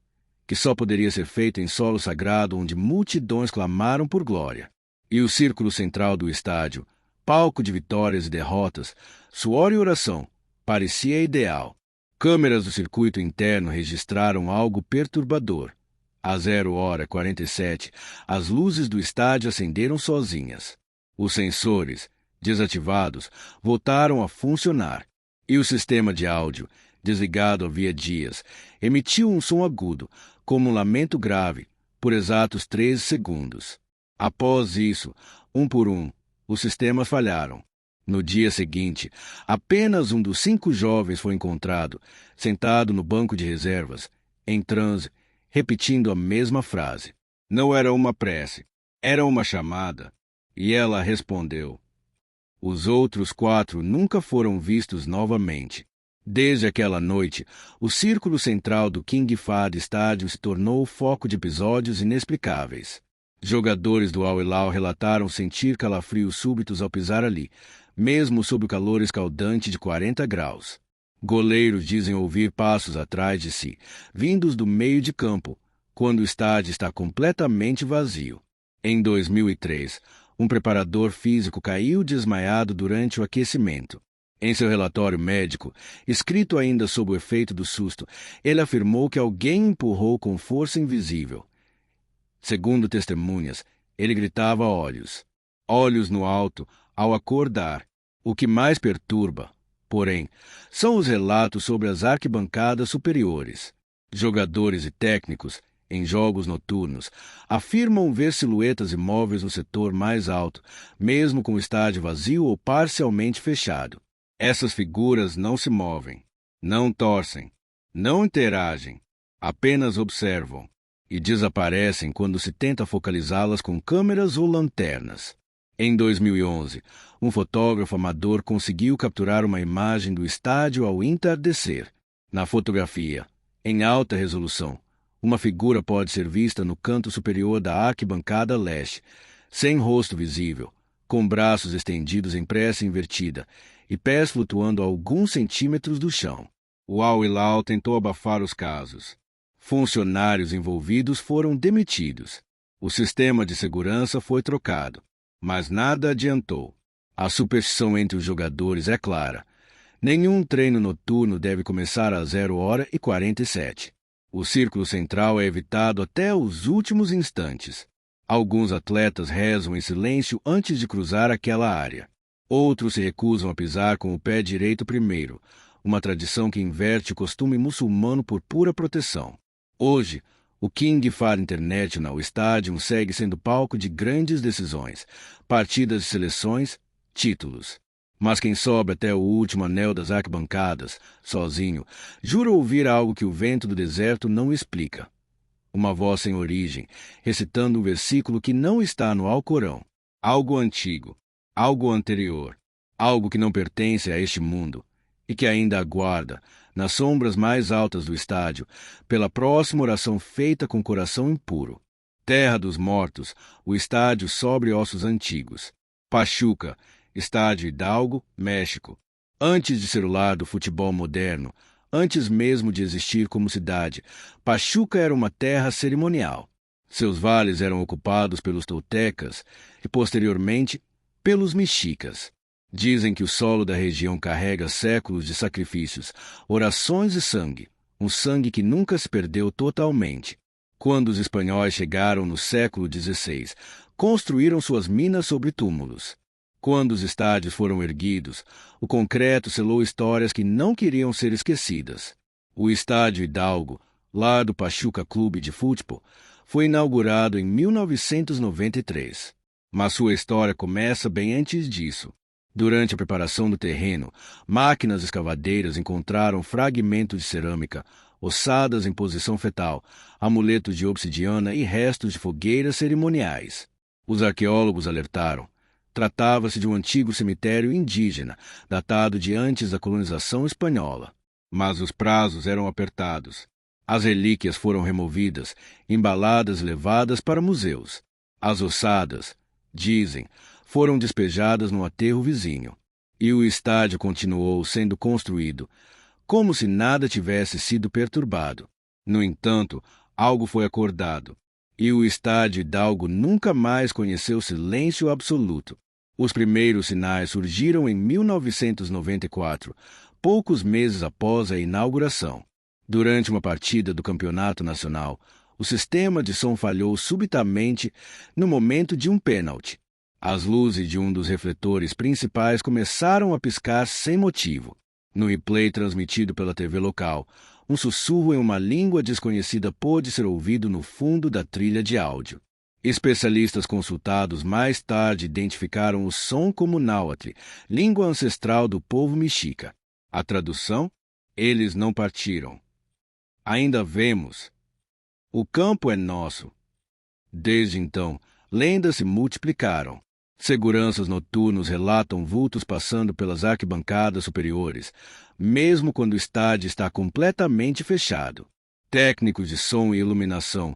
que só poderia ser feito em solo sagrado onde multidões clamaram por glória. E o círculo central do estádio, palco de vitórias e derrotas, suor e oração, parecia ideal. Câmeras do circuito interno registraram algo perturbador. Às 0h47, as luzes do estádio acenderam sozinhas. Os sensores, desativados, voltaram a funcionar, e o sistema de áudio, desligado havia dias, emitiu um som agudo, como um lamento grave, por exatos 13 segundos. Após isso, um por um, os sistemas falharam. No dia seguinte, apenas um dos 5 jovens foi encontrado, sentado no banco de reservas, em transe, repetindo a mesma frase. Não era uma prece, era uma chamada, e ela respondeu. Os outros 4 nunca foram vistos novamente. Desde aquela noite, o círculo central do King Fahd Stadium se tornou o foco de episódios inexplicáveis. Jogadores do Al Hilal relataram sentir calafrios súbitos ao pisar ali, mesmo sob o calor escaldante de 40 graus. Goleiros dizem ouvir passos atrás de si, vindos do meio de campo, quando o estádio está completamente vazio. Em 2003, um preparador físico caiu desmaiado durante o aquecimento. Em seu relatório médico, escrito ainda sob o efeito do susto, ele afirmou que alguém empurrou com força invisível. Segundo testemunhas, ele gritava olhos no alto, ao acordar. O que mais perturba, porém, são os relatos sobre as arquibancadas superiores. Jogadores e técnicos, em jogos noturnos, afirmam ver silhuetas imóveis no setor mais alto, mesmo com o estádio vazio ou parcialmente fechado. Essas figuras não se movem, não torcem, não interagem, apenas observam e desaparecem quando se tenta focalizá-las com câmeras ou lanternas. Em 2011, um fotógrafo amador conseguiu capturar uma imagem do estádio ao entardecer. Na fotografia, em alta resolução, uma figura pode ser vista no canto superior da arquibancada leste, sem rosto visível, com braços estendidos em pressa invertida e pés flutuando a alguns centímetros do chão. O Al-Hilal tentou abafar os casos. Funcionários envolvidos foram demitidos. O sistema de segurança foi trocado, mas nada adiantou. A superstição entre os jogadores é clara. Nenhum treino noturno deve começar às 0h47. O círculo central é evitado até os últimos instantes. Alguns atletas rezam em silêncio antes de cruzar aquela área. Outros se recusam a pisar com o pé direito primeiro, uma tradição que inverte o costume muçulmano por pura proteção. Hoje, o King Fahd International Stadium segue sendo palco de grandes decisões, partidas de seleções, títulos. Mas quem sobe até o último anel das arquibancadas, sozinho, jura ouvir algo que o vento do deserto não explica. Uma voz sem origem, recitando um versículo que não está no Alcorão. Algo antigo, algo anterior, algo que não pertence a este mundo e que ainda aguarda, nas sombras mais altas do estádio, pela próxima oração feita com coração impuro. Terra dos mortos, o estádio sobre ossos antigos. Pachuca, Estádio Hidalgo, México. Antes de ser o lar do futebol moderno, antes mesmo de existir como cidade, Pachuca era uma terra cerimonial. Seus vales eram ocupados pelos toltecas e, posteriormente, pelos mexicas. Dizem que o solo da região carrega séculos de sacrifícios, orações e sangue, um sangue que nunca se perdeu totalmente. Quando os espanhóis chegaram no século XVI, construíram suas minas sobre túmulos. Quando os estádios foram erguidos, o concreto selou histórias que não queriam ser esquecidas. O Estádio Hidalgo, lá do Pachuca Clube de Futebol, foi inaugurado em 1993. Mas sua história começa bem antes disso. Durante a preparação do terreno, máquinas escavadeiras encontraram fragmentos de cerâmica, ossadas em posição fetal, amuletos de obsidiana e restos de fogueiras cerimoniais. Os arqueólogos alertaram. Tratava-se de um antigo cemitério indígena, datado de antes da colonização espanhola. Mas os prazos eram apertados. As relíquias foram removidas, embaladas e levadas para museus. As ossadas, dizem, foram despejadas no aterro vizinho. E o estádio continuou sendo construído, como se nada tivesse sido perturbado. No entanto, algo foi acordado. E o Estádio Hidalgo nunca mais conheceu silêncio absoluto. Os primeiros sinais surgiram em 1994, poucos meses após a inauguração. Durante uma partida do Campeonato Nacional, o sistema de som falhou subitamente no momento de um pênalti. As luzes de um dos refletores principais começaram a piscar sem motivo. No replay transmitido pela TV local, um sussurro em uma língua desconhecida pôde ser ouvido no fundo da trilha de áudio. Especialistas consultados mais tarde identificaram o som como náhuatl, língua ancestral do povo mexica. A tradução? Eles não partiram. Ainda vemos. O campo é nosso. Desde então, lendas se multiplicaram. Seguranças noturnos relatam vultos passando pelas arquibancadas superiores, mesmo quando o estádio está completamente fechado. Técnicos de som e iluminação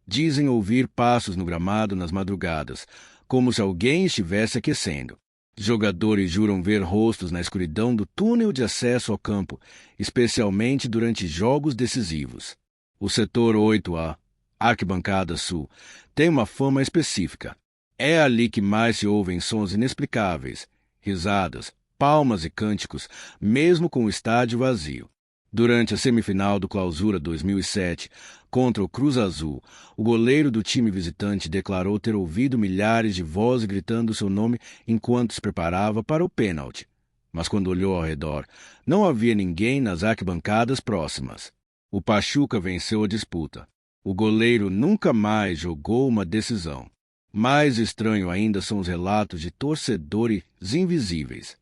dizem ouvir passos no gramado nas madrugadas, como se alguém estivesse aquecendo. Jogadores juram ver rostos na escuridão do túnel de acesso ao campo, especialmente durante jogos decisivos. O setor 8A, A arquibancada sul tem uma fama específica. É ali que mais se ouvem sons inexplicáveis, risadas, palmas e cânticos, mesmo com o estádio vazio. Durante a semifinal do Clausura 2007, contra o Cruz Azul, o goleiro do time visitante declarou ter ouvido milhares de vozes gritando seu nome enquanto se preparava para o pênalti. Mas quando olhou ao redor, não havia ninguém nas arquibancadas próximas. O Pachuca venceu a disputa. O goleiro nunca mais jogou uma decisão. Mais estranho ainda são os relatos de torcedores invisíveis.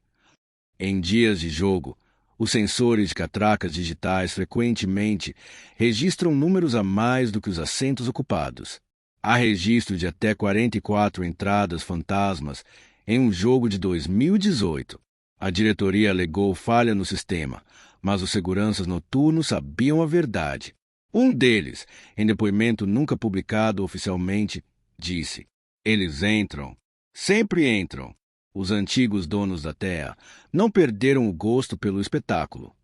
Em dias de jogo, os sensores de catracas digitais frequentemente registram números a mais do que os assentos ocupados. Há registro de até 44 entradas fantasmas em um jogo de 2018. A diretoria alegou falha no sistema, mas os seguranças noturnos sabiam a verdade. Um deles, em depoimento nunca publicado oficialmente, disse: "Eles entram, sempre entram. Os antigos donos da terra não perderam o gosto pelo espetáculo."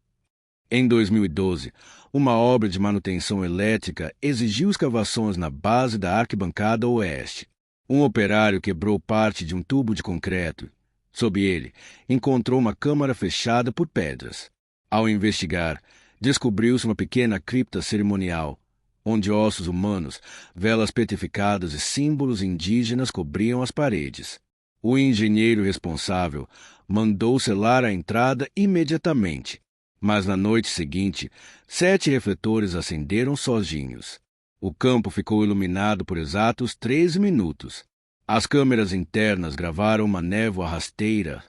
Em 2012, uma obra de manutenção elétrica exigiu escavações na base da arquibancada oeste. Um operário quebrou parte de um tubo de concreto. Sob ele, encontrou uma câmara fechada por pedras. Ao investigar, descobriu-se uma pequena cripta cerimonial, onde ossos humanos, velas petrificadas e símbolos indígenas cobriam as paredes. O engenheiro responsável mandou selar a entrada imediatamente, mas na noite seguinte, 7 refletores acenderam sozinhos. O campo ficou iluminado por exatos 13 minutos. As câmeras internas gravaram uma névoa rasteira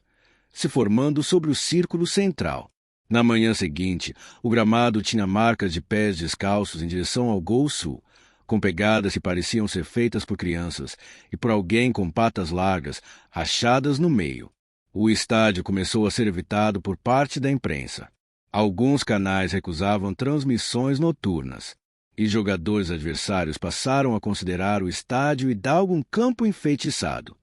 se formando sobre o círculo central. Na manhã seguinte, o gramado tinha marcas de pés descalços em direção ao gol sul, com pegadas que pareciam ser feitas por crianças e por alguém com patas largas, rachadas no meio. O estádio começou a ser evitado por parte da imprensa. Alguns canais recusavam transmissões noturnas, e jogadores adversários passaram a considerar o estádio Hidalgo um campo enfeitiçado.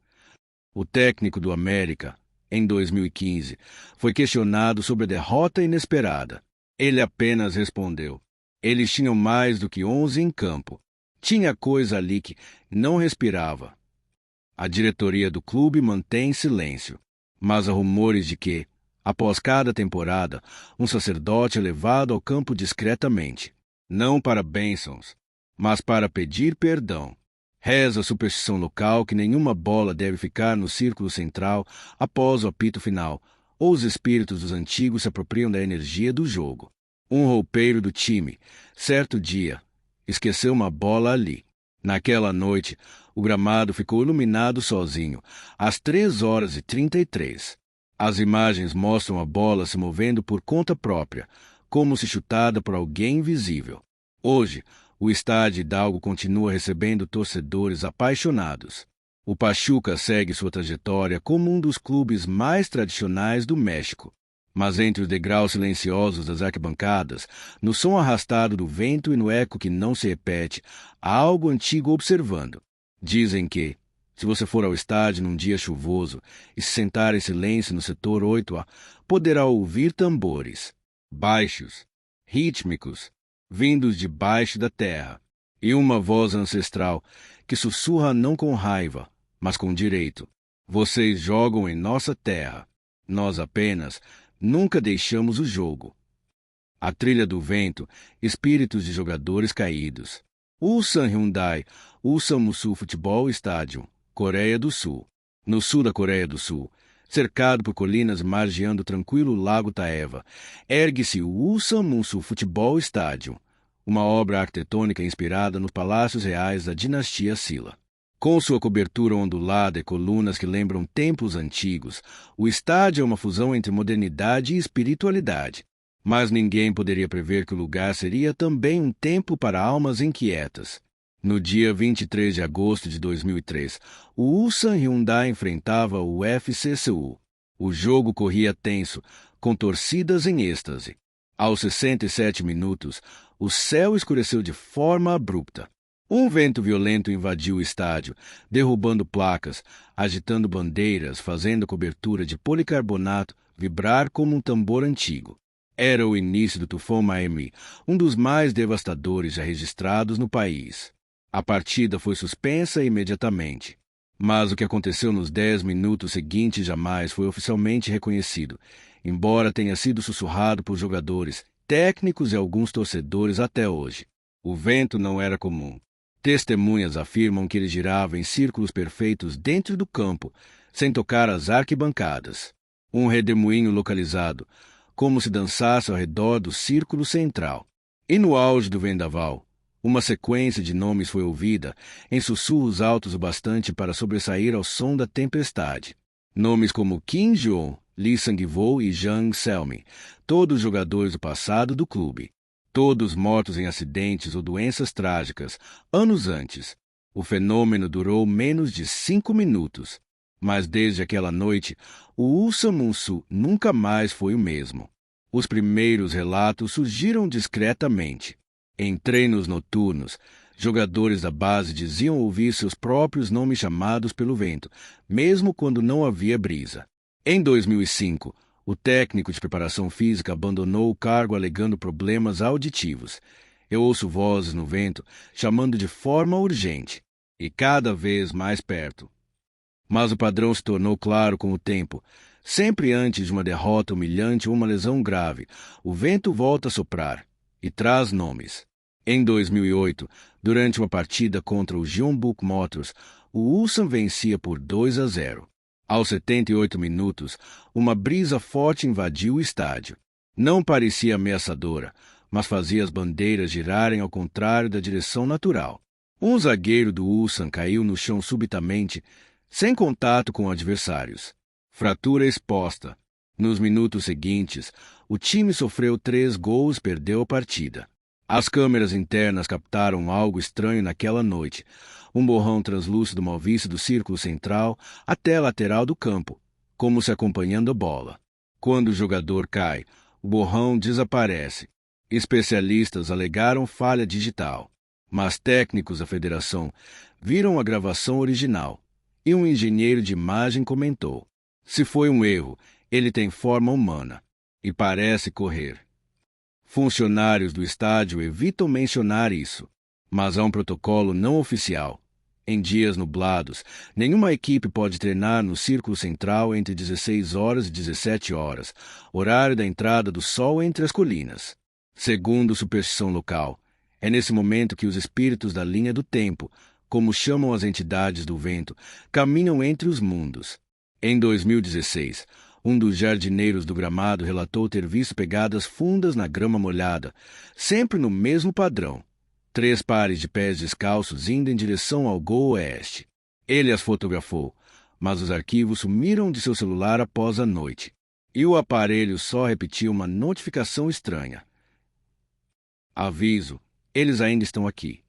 O técnico do América, em 2015, foi questionado sobre a derrota inesperada. Ele apenas respondeu: "Eles tinham mais do que 11 em campo. Tinha coisa ali que não respirava." A diretoria do clube mantém silêncio, mas há rumores de que, após cada temporada, um sacerdote é levado ao campo discretamente, não para bênçãos, mas para pedir perdão. Reza a superstição local que nenhuma bola deve ficar no círculo central após o apito final, ou os espíritos dos antigos se apropriam da energia do jogo. Um roupeiro do time, certo dia, esqueceu uma bola ali. Naquela noite, o gramado ficou iluminado sozinho, às 3h33. As imagens mostram a bola se movendo por conta própria, como se chutada por alguém invisível. Hoje, o estádio Hidalgo continua recebendo torcedores apaixonados. O Pachuca segue sua trajetória como um dos clubes mais tradicionais do México. Mas entre os degraus silenciosos das arquibancadas, no som arrastado do vento e no eco que não se repete, há algo antigo observando. Dizem que, se você for ao estádio num dia chuvoso e se sentar em silêncio no setor 8A, poderá ouvir tambores, baixos, rítmicos, vindos de baixo da terra, e uma voz ancestral que sussurra não com raiva, mas com direito: "Vocês jogam em nossa terra. Nós apenas nunca deixamos o jogo." A trilha do vento, espíritos de jogadores caídos. Ulsan Hyundai, Ulsan Musu Futebol Stadium, Coreia do Sul. No sul da Coreia do Sul, cercado por colinas margeando o tranquilo Lago Taeva, ergue-se o Ulsan Musu Futebol Stadium, uma obra arquitetônica inspirada nos palácios reais da dinastia Silla. Com sua cobertura ondulada e colunas que lembram templos antigos, o estádio é uma fusão entre modernidade e espiritualidade. Mas ninguém poderia prever que o lugar seria também um templo para almas inquietas. No dia 23 de agosto de 2003, o Ulsan Hyundai enfrentava o FC Seul. O jogo corria tenso, com torcidas em êxtase. Aos 67 minutos, o céu escureceu de forma abrupta. Um vento violento invadiu o estádio, derrubando placas, agitando bandeiras, fazendo a cobertura de policarbonato vibrar como um tambor antigo. Era o início do tufão Maemi, um dos mais devastadores já registrados no país. A partida foi suspensa imediatamente. Mas o que aconteceu nos 10 minutos seguintes jamais foi oficialmente reconhecido, embora tenha sido sussurrado por jogadores, técnicos e alguns torcedores até hoje. O vento não era comum. Testemunhas afirmam que ele girava em círculos perfeitos dentro do campo, sem tocar as arquibancadas. Um redemoinho localizado, como se dançasse ao redor do círculo central. E no auge do vendaval, uma sequência de nomes foi ouvida, em sussurros altos o bastante para sobressair ao som da tempestade. Nomes como Kim Jong, Lee Sang-woo e Jang Selmin, todos jogadores do passado do clube. Todos mortos em acidentes ou doenças trágicas, anos antes. O fenômeno durou menos de 5 minutos. Mas desde aquela noite, o Ulsan Munsu nunca mais foi o mesmo. Os primeiros relatos surgiram discretamente. Em treinos noturnos, jogadores da base diziam ouvir seus próprios nomes chamados pelo vento, mesmo quando não havia brisa. Em 2005, o técnico de preparação física abandonou o cargo alegando problemas auditivos. Eu ouço vozes no vento chamando de forma urgente, e cada vez mais perto. Mas o padrão se tornou claro com o tempo. Sempre antes de uma derrota humilhante ou uma lesão grave, o vento volta a soprar e traz nomes. Em 2008, durante uma partida contra o Jeonbuk Motors, o Ulsan vencia por 2-0. Aos 78 minutos, uma brisa forte invadiu o estádio. Não parecia ameaçadora, mas fazia as bandeiras girarem ao contrário da direção natural. Um zagueiro do Ulsan caiu no chão subitamente, sem contato com adversários. Fratura exposta. Nos minutos seguintes, o time sofreu 3 gols e perdeu a partida. As câmeras internas captaram algo estranho naquela noite. Um borrão translúcido mal visto do círculo central até a lateral do campo, como se acompanhando a bola. Quando o jogador cai, o borrão desaparece. Especialistas alegaram falha digital, mas técnicos da federação viram a gravação original, e um engenheiro de imagem comentou: se foi um erro, ele tem forma humana e parece correr. Funcionários do estádio evitam mencionar isso, mas há um protocolo não oficial. Em dias nublados, nenhuma equipe pode treinar no círculo central entre 16 horas e 17 horas, horário da entrada do sol entre as colinas. Segundo superstição local, é nesse momento que os espíritos da linha do tempo, como chamam as entidades do vento, caminham entre os mundos. Em 2016, um dos jardineiros do gramado relatou ter visto pegadas fundas na grama molhada, sempre no mesmo padrão. 3 pares de pés descalços indo em direção ao gol oeste. Ele as fotografou, mas os arquivos sumiram de seu celular após a noite, e o aparelho só repetiu uma notificação estranha. Aviso, eles ainda estão aqui.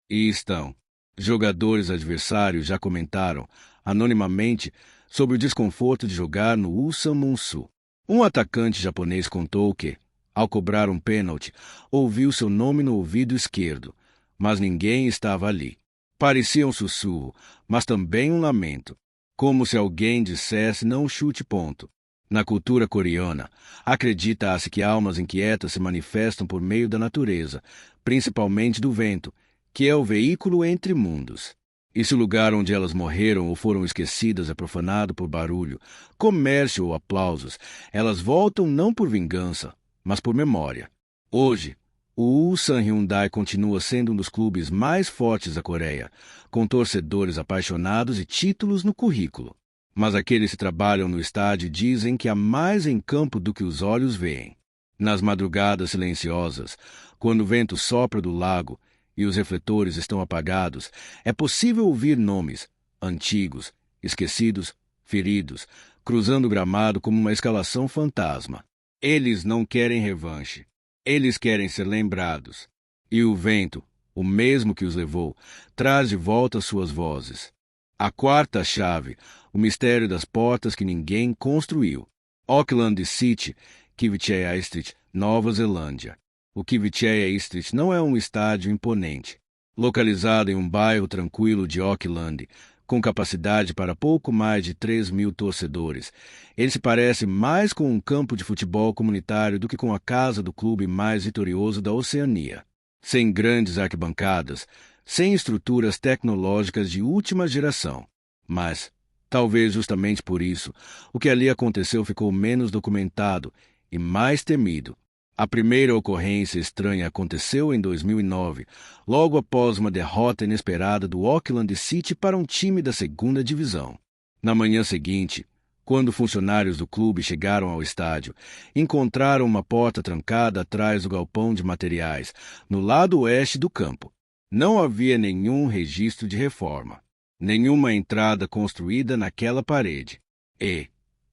E estão. Jogadores adversários já comentaram, anonimamente, sobre o desconforto de jogar no Ulsan Munsu. Um atacante japonês contou que, ao cobrar um pênalti, ouviu seu nome no ouvido esquerdo, mas ninguém estava ali. Parecia um sussurro, mas também um lamento, como se alguém dissesse não chute ponto. Na cultura coreana, acredita-se que almas inquietas se manifestam por meio da natureza, principalmente do vento, que é o veículo entre mundos. E se o lugar onde elas morreram ou foram esquecidas é profanado por barulho, comércio ou aplausos, elas voltam não por vingança, mas por memória. Hoje, o Ulsan Hyundai continua sendo um dos clubes mais fortes da Coreia, com torcedores apaixonados e títulos no currículo. Mas aqueles que trabalham no estádio dizem que há mais em campo do que os olhos veem. Nas madrugadas silenciosas, quando o vento sopra do lago e os refletores estão apagados, é possível ouvir nomes, antigos, esquecidos, feridos, cruzando o gramado como uma escalação fantasma. Eles não querem revanche. Eles querem ser lembrados. E o vento, o mesmo que os levou, traz de volta suas vozes. A quarta chave, o mistério das portas que ninguém construiu. Auckland City, Kivichea Street, Nova Zelândia. O Kivichea Street não é um estádio imponente. Localizado em um bairro tranquilo de Auckland, com capacidade para pouco mais de 3.000 torcedores, ele se parece mais com um campo de futebol comunitário do que com a casa do clube mais vitorioso da Oceania. Sem grandes arquibancadas, sem estruturas tecnológicas de última geração. Mas, talvez justamente por isso, o que ali aconteceu ficou menos documentado e mais temido. A primeira ocorrência estranha aconteceu em 2009, logo após uma derrota inesperada do Auckland City para um time da segunda divisão. Na manhã seguinte, quando funcionários do clube chegaram ao estádio, encontraram uma porta trancada atrás do galpão de materiais, no lado oeste do campo. Não havia nenhum registro de reforma, nenhuma entrada construída naquela parede. E,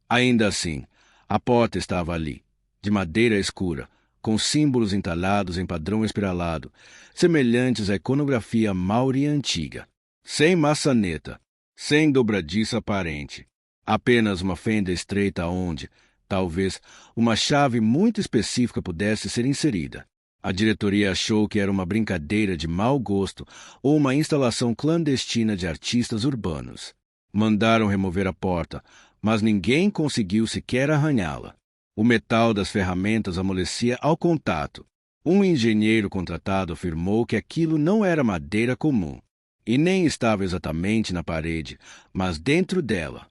ainda assim, a porta estava ali, de madeira escura, com símbolos entalhados em padrão espiralado, semelhantes à iconografia maori antiga. Sem maçaneta, sem dobradiça aparente. Apenas uma fenda estreita onde, talvez, uma chave muito específica pudesse ser inserida. A diretoria achou que era uma brincadeira de mau gosto ou uma instalação clandestina de artistas urbanos. Mandaram remover a porta, mas ninguém conseguiu sequer arranhá-la. O metal das ferramentas amolecia ao contato. Um engenheiro contratado afirmou que aquilo não era madeira comum, e nem estava exatamente na parede, mas dentro dela.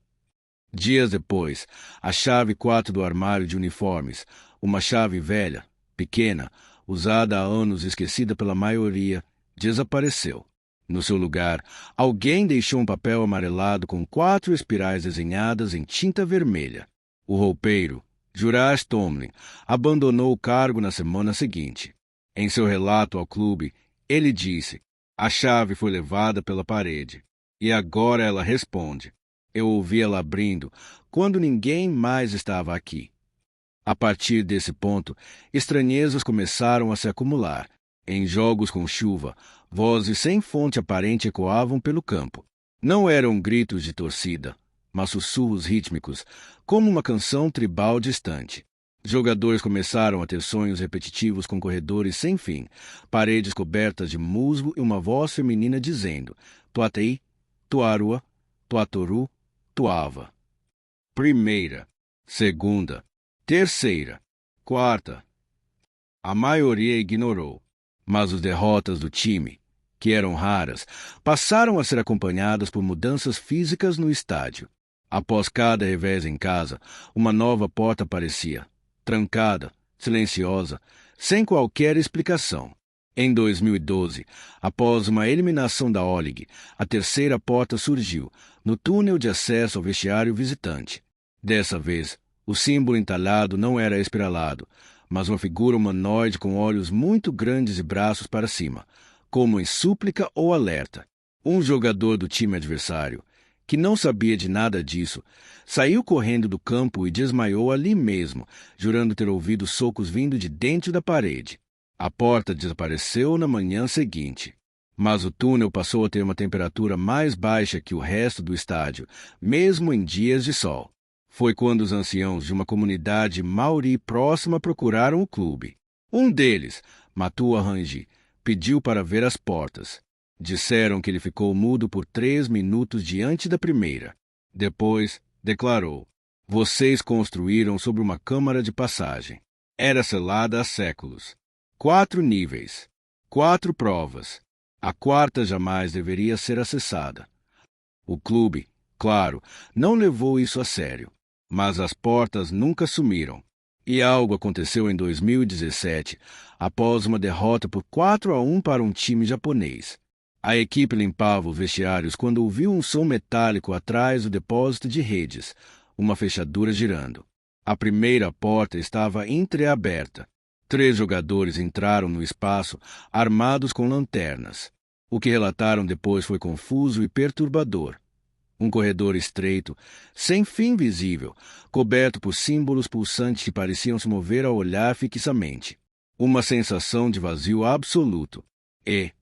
Dias depois, a chave 4 do armário de uniformes, uma chave velha, pequena, usada há anos e esquecida pela maioria, desapareceu. No seu lugar, alguém deixou um papel amarelado com 4 espirais desenhadas em tinta vermelha. O roupeiro, Jurash Tomlin, abandonou o cargo na semana seguinte. Em seu relato ao clube, ele disse: "A chave foi levada pela parede. E agora ela responde. Eu ouvi ela abrindo quando ninguém mais estava aqui." A partir desse ponto, estranhezas começaram a se acumular. Em jogos com chuva, vozes sem fonte aparente ecoavam pelo campo. Não eram gritos de torcida, mas sussurros rítmicos, como uma canção tribal distante. Jogadores começaram a ter sonhos repetitivos com corredores sem fim, paredes cobertas de musgo e uma voz feminina dizendo: "Tuatei, Tuarua, Tuatoru, Tuava." Primeira, segunda, terceira, quarta. A maioria ignorou, mas as derrotas do time, que eram raras, passaram a ser acompanhadas por mudanças físicas no estádio. Após cada revés em casa, uma nova porta aparecia, trancada, silenciosa, sem qualquer explicação. Em 2012, após uma eliminação da O-League, a terceira porta surgiu, no túnel de acesso ao vestiário visitante. Dessa vez, o símbolo entalhado não era espiralado, mas uma figura humanoide com olhos muito grandes e braços para cima, como em súplica ou alerta. Um jogador do time adversário, que não sabia de nada disso, saiu correndo do campo e desmaiou ali mesmo, jurando ter ouvido socos vindo de dentro da parede. A porta desapareceu na manhã seguinte, mas o túnel passou a ter uma temperatura mais baixa que o resto do estádio, mesmo em dias de sol. Foi quando os anciãos de uma comunidade maori próxima procuraram o clube. Um deles, Matua Rangi, pediu para ver as portas. Disseram que ele ficou mudo por 3 minutos diante da primeira. Depois, declarou: "Vocês construíram sobre uma câmara de passagem. Era selada há séculos. 4 níveis. 4 provas. A quarta jamais deveria ser acessada." O clube, claro, não levou isso a sério. Mas as portas nunca sumiram. E algo aconteceu em 2017, após uma derrota por 4-1 para um time japonês. A equipe limpava os vestiários quando ouviu um som metálico atrás do depósito de redes, uma fechadura girando. A primeira porta estava entreaberta. 3 jogadores entraram no espaço armados com lanternas. O que relataram depois foi confuso e perturbador. Um corredor estreito, sem fim visível, coberto por símbolos pulsantes que pareciam se mover ao olhar fixamente. Uma sensação de vazio absoluto. E,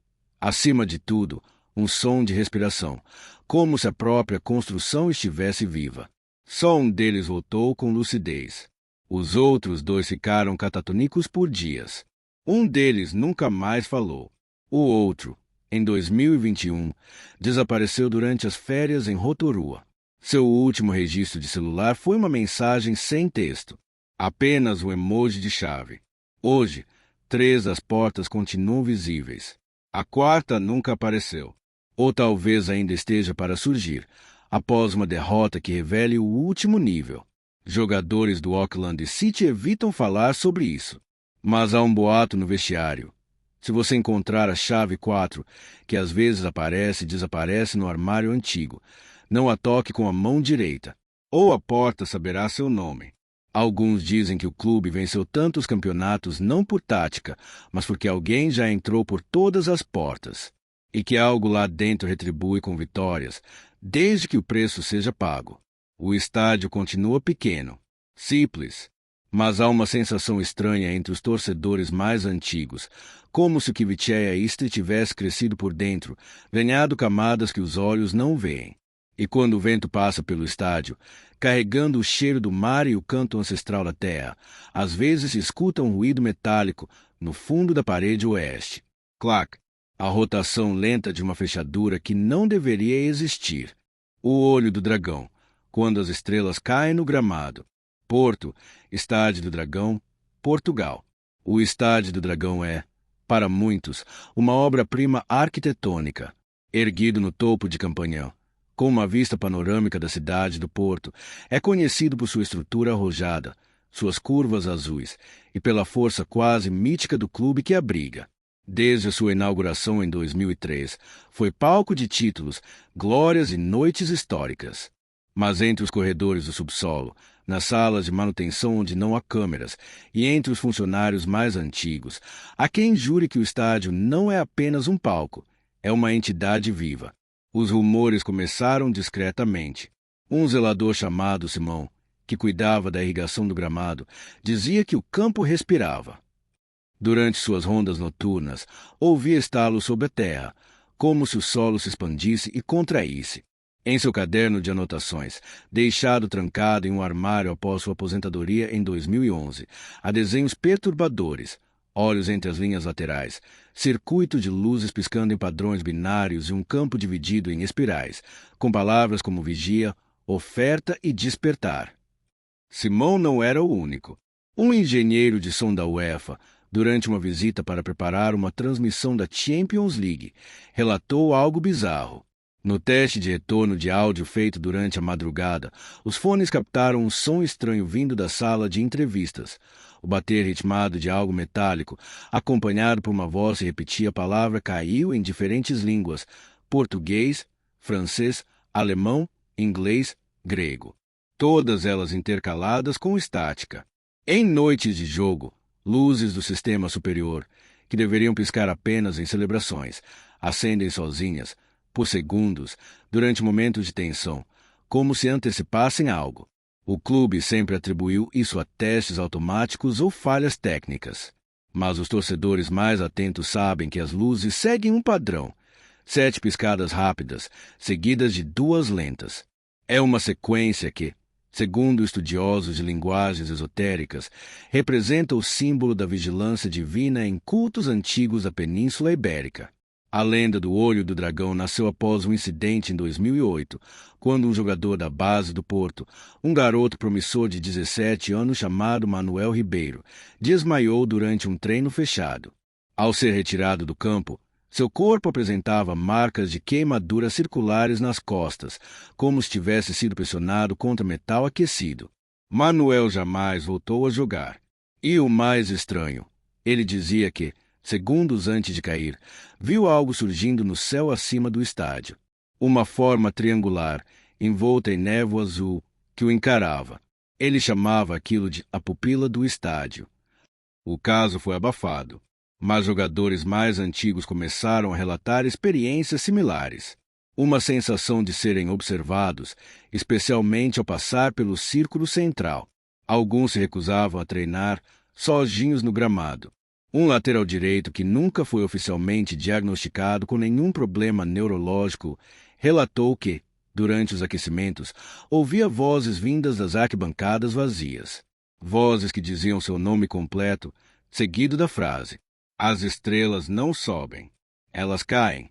acima de tudo, um som de respiração, como se a própria construção estivesse viva. Só um deles voltou com lucidez. Os outros 2 ficaram catatônicos por dias. Um deles nunca mais falou. O outro, em 2021, desapareceu durante as férias em Rotorua. Seu último registro de celular foi uma mensagem sem texto, apenas o emoji de chave. Hoje, 3 das portas continuam visíveis. A quarta nunca apareceu. Ou talvez ainda esteja para surgir, após uma derrota que revele o último nível. Jogadores do Auckland City evitam falar sobre isso. Mas há um boato no vestiário. Se você encontrar a chave 4, que às vezes aparece e desaparece no armário antigo, não a toque com a mão direita, ou a porta saberá seu nome. Alguns dizem que o clube venceu tantos campeonatos não por tática, mas porque alguém já entrou por todas as portas, e que algo lá dentro retribui com vitórias, desde que o preço seja pago. O estádio continua pequeno, simples, mas há uma sensação estranha entre os torcedores mais antigos, como se o Kivitcheia East tivesse crescido por dentro, ganhado camadas que os olhos não veem. E quando o vento passa pelo estádio, carregando o cheiro do mar e o canto ancestral da terra, às vezes se escuta um ruído metálico no fundo da parede oeste. Clac! A rotação lenta de uma fechadura que não deveria existir. O olho do dragão, quando as estrelas caem no gramado. Porto, Estádio do Dragão, Portugal. O Estádio do Dragão é, para muitos, uma obra-prima arquitetônica. Erguido no topo de Campanhão, com uma vista panorâmica da cidade do Porto, é conhecido por sua estrutura arrojada, suas curvas azuis e pela força quase mítica do clube que abriga. Desde a sua inauguração em 2003, foi palco de títulos, glórias e noites históricas. Mas entre os corredores do subsolo, nas salas de manutenção onde não há câmeras e entre os funcionários mais antigos, há quem jure que o estádio não é apenas um palco, é uma entidade viva. Os rumores começaram discretamente. Um zelador chamado Simão, que cuidava da irrigação do gramado, dizia que o campo respirava. Durante suas rondas noturnas, ouvia estalos sob a terra, como se o solo se expandisse e contraísse. Em seu caderno de anotações, deixado trancado em um armário após sua aposentadoria em 2011, há desenhos perturbadores, olhos entre as linhas laterais, circuito de luzes piscando em padrões binários e um campo dividido em espirais, com palavras como vigia, oferta e despertar. Simão não era o único. Um engenheiro de som da UEFA, durante uma visita para preparar uma transmissão da Champions League, relatou algo bizarro. No teste de retorno de áudio feito durante a madrugada, os fones captaram um som estranho vindo da sala de entrevistas. O bater ritmado de algo metálico, acompanhado por uma voz que repetia a palavra, caiu em diferentes línguas: português, francês, alemão, inglês, grego. Todas elas intercaladas com estática. Em noites de jogo, luzes do sistema superior, que deveriam piscar apenas em celebrações, acendem sozinhas, por segundos, durante momentos de tensão, como se antecipassem algo. O clube sempre atribuiu isso a testes automáticos ou falhas técnicas. Mas os torcedores mais atentos sabem que as luzes seguem um padrão: 7 piscadas rápidas, seguidas de 2 lentas. É uma sequência que, segundo estudiosos de linguagens esotéricas, representa o símbolo da vigilância divina em cultos antigos da Península Ibérica. A lenda do Olho do Dragão nasceu após um incidente em 2008, quando um jogador da base do Porto, um garoto promissor de 17 anos chamado Manuel Ribeiro, desmaiou durante um treino fechado. Ao ser retirado do campo, seu corpo apresentava marcas de queimaduras circulares nas costas, como se tivesse sido pressionado contra metal aquecido. Manuel jamais voltou a jogar. E o mais estranho, ele dizia que, segundos antes de cair, viu algo surgindo no céu acima do estádio. Uma forma triangular, envolta em névoa azul, que o encarava. Ele chamava aquilo de a pupila do estádio. O caso foi abafado, mas jogadores mais antigos começaram a relatar experiências similares. Uma sensação de serem observados, especialmente ao passar pelo círculo central. Alguns se recusavam a treinar sozinhos no gramado. Um lateral direito que nunca foi oficialmente diagnosticado com nenhum problema neurológico relatou que, durante os aquecimentos, ouvia vozes vindas das arquibancadas vazias. Vozes que diziam seu nome completo, seguido da frase: "As estrelas não sobem, elas caem."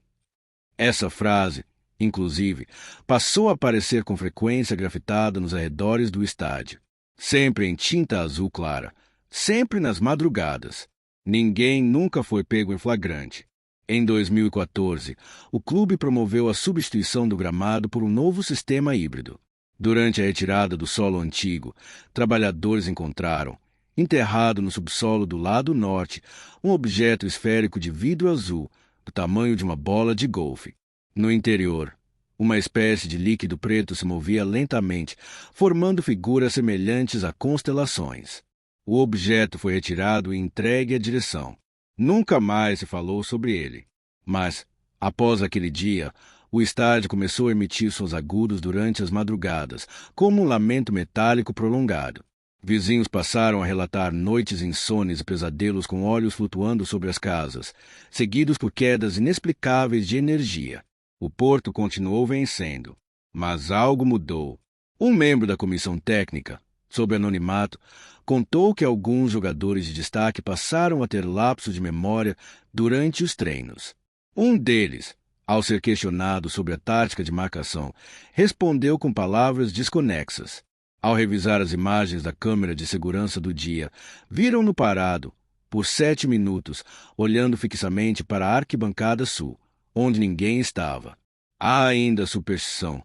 Essa frase, inclusive, passou a aparecer com frequência grafitada nos arredores do estádio. Sempre em tinta azul clara, sempre nas madrugadas. Ninguém nunca foi pego em flagrante. Em 2014, o clube promoveu a substituição do gramado por um novo sistema híbrido. Durante a retirada do solo antigo, trabalhadores encontraram, enterrado no subsolo do lado norte, um objeto esférico de vidro azul, do tamanho de uma bola de golfe. No interior, uma espécie de líquido preto se movia lentamente, formando figuras semelhantes a constelações. O objeto foi retirado e entregue à direção. Nunca mais se falou sobre ele. Mas, após aquele dia, o estádio começou a emitir sons agudos durante as madrugadas, como um lamento metálico prolongado. Vizinhos passaram a relatar noites insones e pesadelos com olhos flutuando sobre as casas, seguidos por quedas inexplicáveis de energia. O Porto continuou vencendo, mas algo mudou. Um membro da comissão técnica, sob anonimato, contou que alguns jogadores de destaque passaram a ter lapsos de memória durante os treinos. Um deles, ao ser questionado sobre a tática de marcação, respondeu com palavras desconexas. Ao revisar as imagens da câmera de segurança do dia, viram-no parado, por 7 minutos, olhando fixamente para a arquibancada sul, onde ninguém estava. Há ainda superstição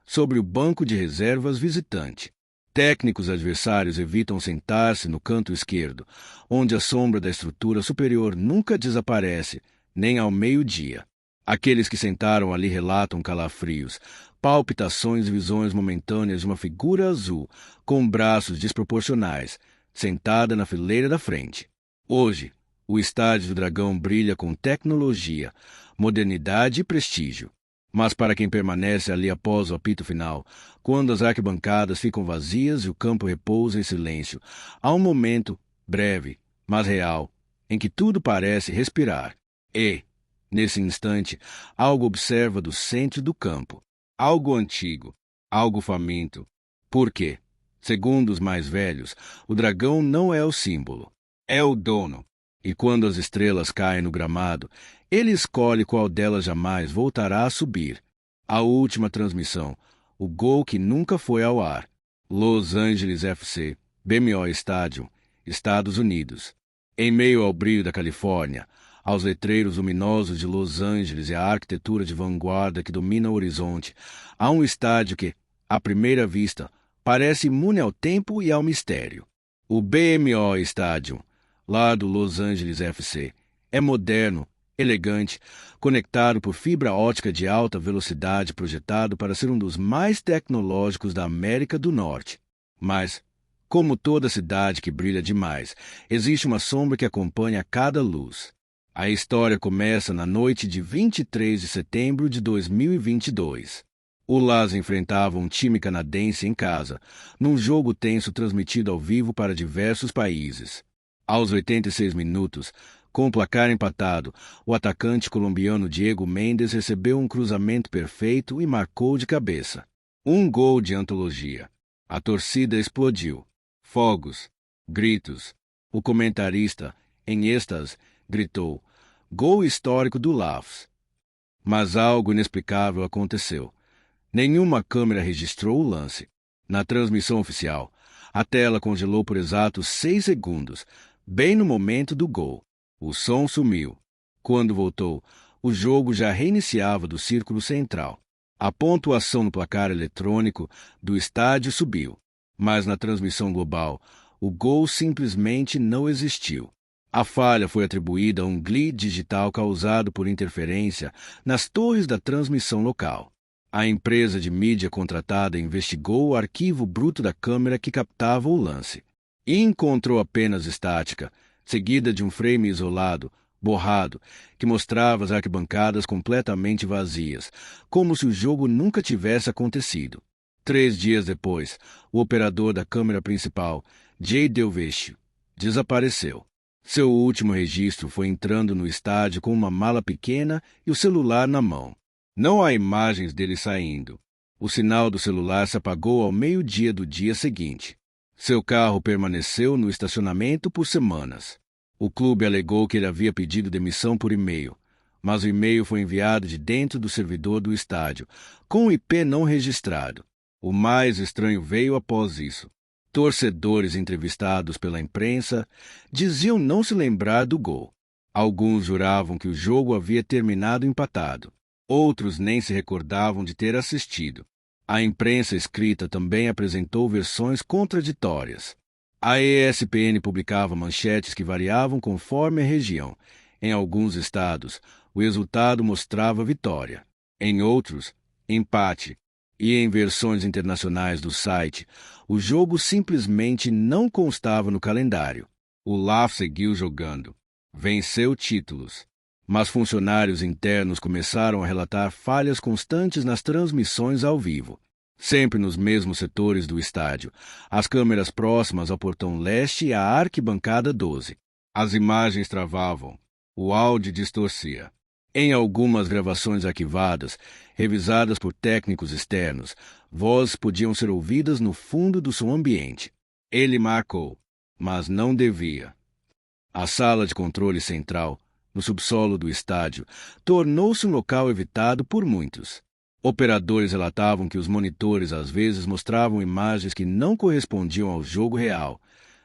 sobre o banco de reservas visitante. Técnicos adversários evitam sentar-se no canto esquerdo, onde a sombra da estrutura superior nunca desaparece, nem ao meio-dia. Aqueles que sentaram ali relatam calafrios, palpitações e visões momentâneas de uma figura azul, com braços desproporcionais, sentada na fileira da frente. Hoje, o Estádio do Dragão brilha com tecnologia, modernidade e prestígio. Mas para quem permanece ali após o apito final, quando as arquibancadas ficam vazias e o campo repousa em silêncio, há um momento, breve, mas real, em que tudo parece respirar. E, nesse instante, algo observa do centro do campo. Algo antigo, algo faminto. Porque, segundo os mais velhos, o dragão não é o símbolo, é o dono. E quando as estrelas caem no gramado, ele escolhe qual delas jamais voltará a subir. A última transmissão, o gol que nunca foi ao ar. Los Angeles FC, BMO Stadium, Estados Unidos. Em meio ao brilho da Califórnia, aos letreiros luminosos de Los Angeles e à arquitetura de vanguarda que domina o horizonte, há um estádio que, à primeira vista, parece imune ao tempo e ao mistério. O BMO Stadium, lá do Los Angeles FC, é moderno, elegante, conectado por fibra ótica de alta velocidade, projetado para ser um dos mais tecnológicos da América do Norte. Mas, como toda cidade que brilha demais, existe uma sombra que acompanha cada luz. A história começa na noite de 23 de setembro de 2022. O Las enfrentava um time canadense em casa, num jogo tenso transmitido ao vivo para diversos países. Aos 86 minutos, com o placar empatado, o atacante colombiano Diego Mendes recebeu um cruzamento perfeito e marcou de cabeça. Um gol de antologia. A torcida explodiu. Fogos, gritos. O comentarista, em êxtase, gritou: "Gol histórico do Lavs". Mas algo inexplicável aconteceu. Nenhuma câmera registrou o lance. Na transmissão oficial, a tela congelou por exatos 6 segundos, bem no momento do gol. O som sumiu. Quando voltou, o jogo já reiniciava do círculo central. A pontuação no placar eletrônico do estádio subiu, mas na transmissão global, o gol simplesmente não existiu. A falha foi atribuída a um glitch digital causado por interferência nas torres da transmissão local. A empresa de mídia contratada investigou o arquivo bruto da câmera que captava o lance e encontrou apenas estática, seguida de um frame isolado, borrado, que mostrava as arquibancadas completamente vazias, como se o jogo nunca tivesse acontecido. 3 dias depois, o operador da câmera principal, Jay Delvecchio, desapareceu. Seu último registro foi entrando no estádio com uma mala pequena e o celular na mão. Não há imagens dele saindo. O sinal do celular se apagou ao meio-dia do dia seguinte. Seu carro permaneceu no estacionamento por semanas. O clube alegou que ele havia pedido demissão por e-mail, mas o e-mail foi enviado de dentro do servidor do estádio, com um IP não registrado. O mais estranho veio após isso. Torcedores entrevistados pela imprensa diziam não se lembrar do gol. Alguns juravam que o jogo havia terminado empatado. Outros nem se recordavam de ter assistido. A imprensa escrita também apresentou versões contraditórias. A ESPN publicava manchetes que variavam conforme a região. Em alguns estados, o resultado mostrava vitória. Em outros, empate. E em versões internacionais do site, o jogo simplesmente não constava no calendário. O LAF seguiu jogando. Venceu títulos. Mas funcionários internos começaram a relatar falhas constantes nas transmissões ao vivo. Sempre nos mesmos setores do estádio, as câmeras próximas ao portão leste e à arquibancada 12. As imagens travavam, o áudio distorcia. Em algumas gravações arquivadas, revisadas por técnicos externos, vozes podiam ser ouvidas no fundo do som ambiente. Ele marcou, mas não devia. A sala de controle central, no subsolo do estádio, tornou-se um local evitado por muitos. Operadores relatavam que os monitores às vezes mostravam imagens que não correspondiam ao jogo real.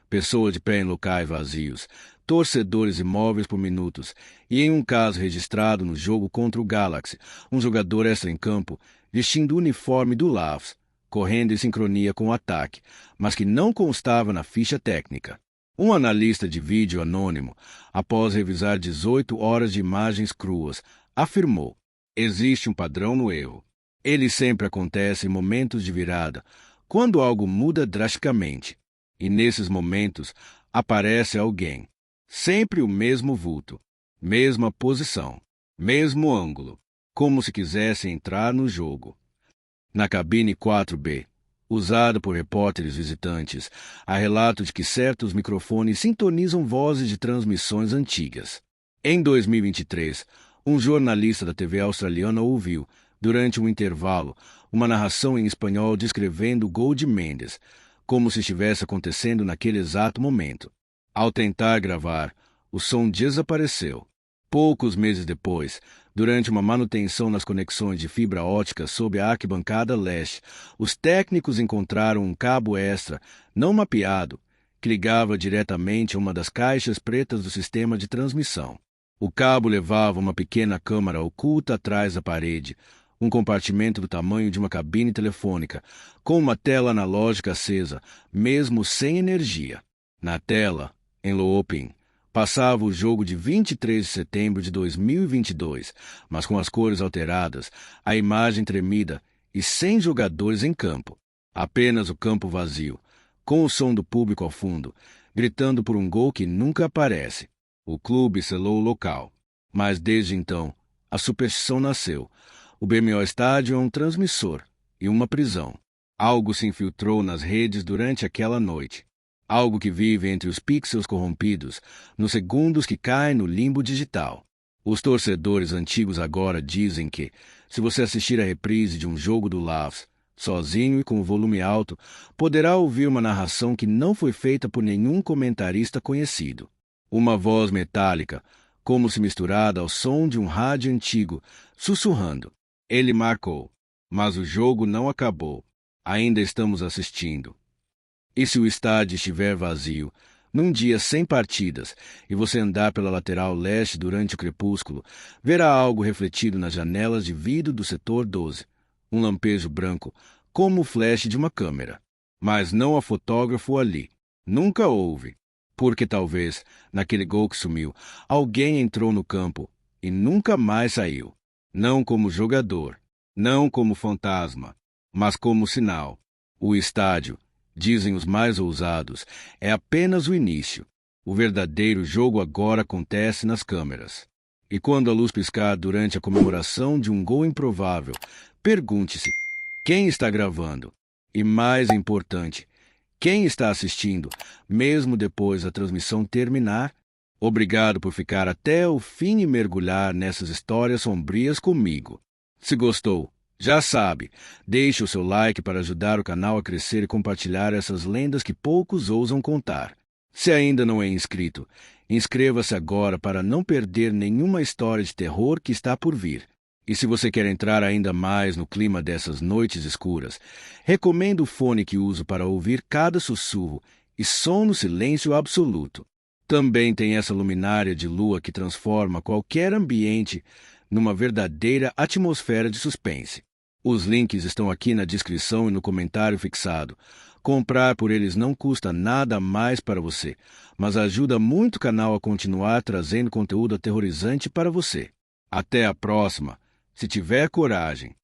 Pessoas de pé em locais vazios, torcedores imóveis por minutos, e em um caso registrado no jogo contra o Galaxy, um jogador extra em campo, vestindo o uniforme do Lavs, correndo em sincronia com o ataque, mas que não constava na ficha técnica. Um analista de vídeo anônimo, após revisar 18 horas de imagens cruas, afirmou: existe um padrão no erro. Ele sempre acontece em momentos de virada, quando algo muda drasticamente. E nesses momentos aparece alguém. Sempre o mesmo vulto, mesma posição, mesmo ângulo, como se quisesse entrar no jogo. Na cabine 4B, usada por repórteres visitantes, há relato de que certos microfones sintonizam vozes de transmissões antigas. Em 2023, um jornalista da TV australiana ouviu, durante um intervalo, uma narração em espanhol descrevendo o gol de Mendes, como se estivesse acontecendo naquele exato momento. Ao tentar gravar, o som desapareceu. Poucos meses depois, durante uma manutenção nas conexões de fibra ótica sob a arquibancada leste, os técnicos encontraram um cabo extra, não mapeado, que ligava diretamente a uma das caixas pretas do sistema de transmissão. O cabo levava uma pequena câmara oculta atrás da parede, um compartimento do tamanho de uma cabine telefônica, com uma tela analógica acesa, mesmo sem energia. Na tela, em looping, passava o jogo de 23 de setembro de 2022, mas com as cores alteradas, a imagem tremida e sem jogadores em campo. Apenas o campo vazio, com o som do público ao fundo, gritando por um gol que nunca aparece. O clube selou o local. Mas desde então, a superstição nasceu. O BMO Estádio é um transmissor e uma prisão. Algo se infiltrou nas redes durante aquela noite. Algo que vive entre os pixels corrompidos, nos segundos que caem no limbo digital. Os torcedores antigos agora dizem que, se você assistir a reprise de um jogo do Lavs, sozinho e com o volume alto, poderá ouvir uma narração que não foi feita por nenhum comentarista conhecido. Uma voz metálica, como se misturada ao som de um rádio antigo, sussurrando. Ele marcou, mas o jogo não acabou. Ainda estamos assistindo. E se o estádio estiver vazio, num dia sem partidas, e você andar pela lateral leste durante o crepúsculo, verá algo refletido nas janelas de vidro do setor 12, um lampejo branco, como o flash de uma câmera. Mas não há fotógrafo ali. Nunca houve. Porque talvez, naquele gol que sumiu, alguém entrou no campo e nunca mais saiu. Não como jogador, não como fantasma, mas como sinal. O estádio, dizem os mais ousados, é apenas o início. O verdadeiro jogo agora acontece nas câmeras. E quando a luz piscar durante a comemoração de um gol improvável, pergunte-se, quem está gravando? E mais importante, quem está assistindo, mesmo depois da transmissão terminar? Obrigado por ficar até o fim e mergulhar nessas histórias sombrias comigo. Se gostou, já sabe, deixe o seu like para ajudar o canal a crescer e compartilhar essas lendas que poucos ousam contar. Se ainda não é inscrito, inscreva-se agora para não perder nenhuma história de terror que está por vir. E se você quer entrar ainda mais no clima dessas noites escuras, recomendo o fone que uso para ouvir cada sussurro e som no silêncio absoluto. Também tem essa luminária de lua que transforma qualquer ambiente numa verdadeira atmosfera de suspense. Os links estão aqui na descrição e no comentário fixado. Comprar por eles não custa nada mais para você, mas ajuda muito o canal a continuar trazendo conteúdo aterrorizante para você. Até a próxima, se tiver coragem.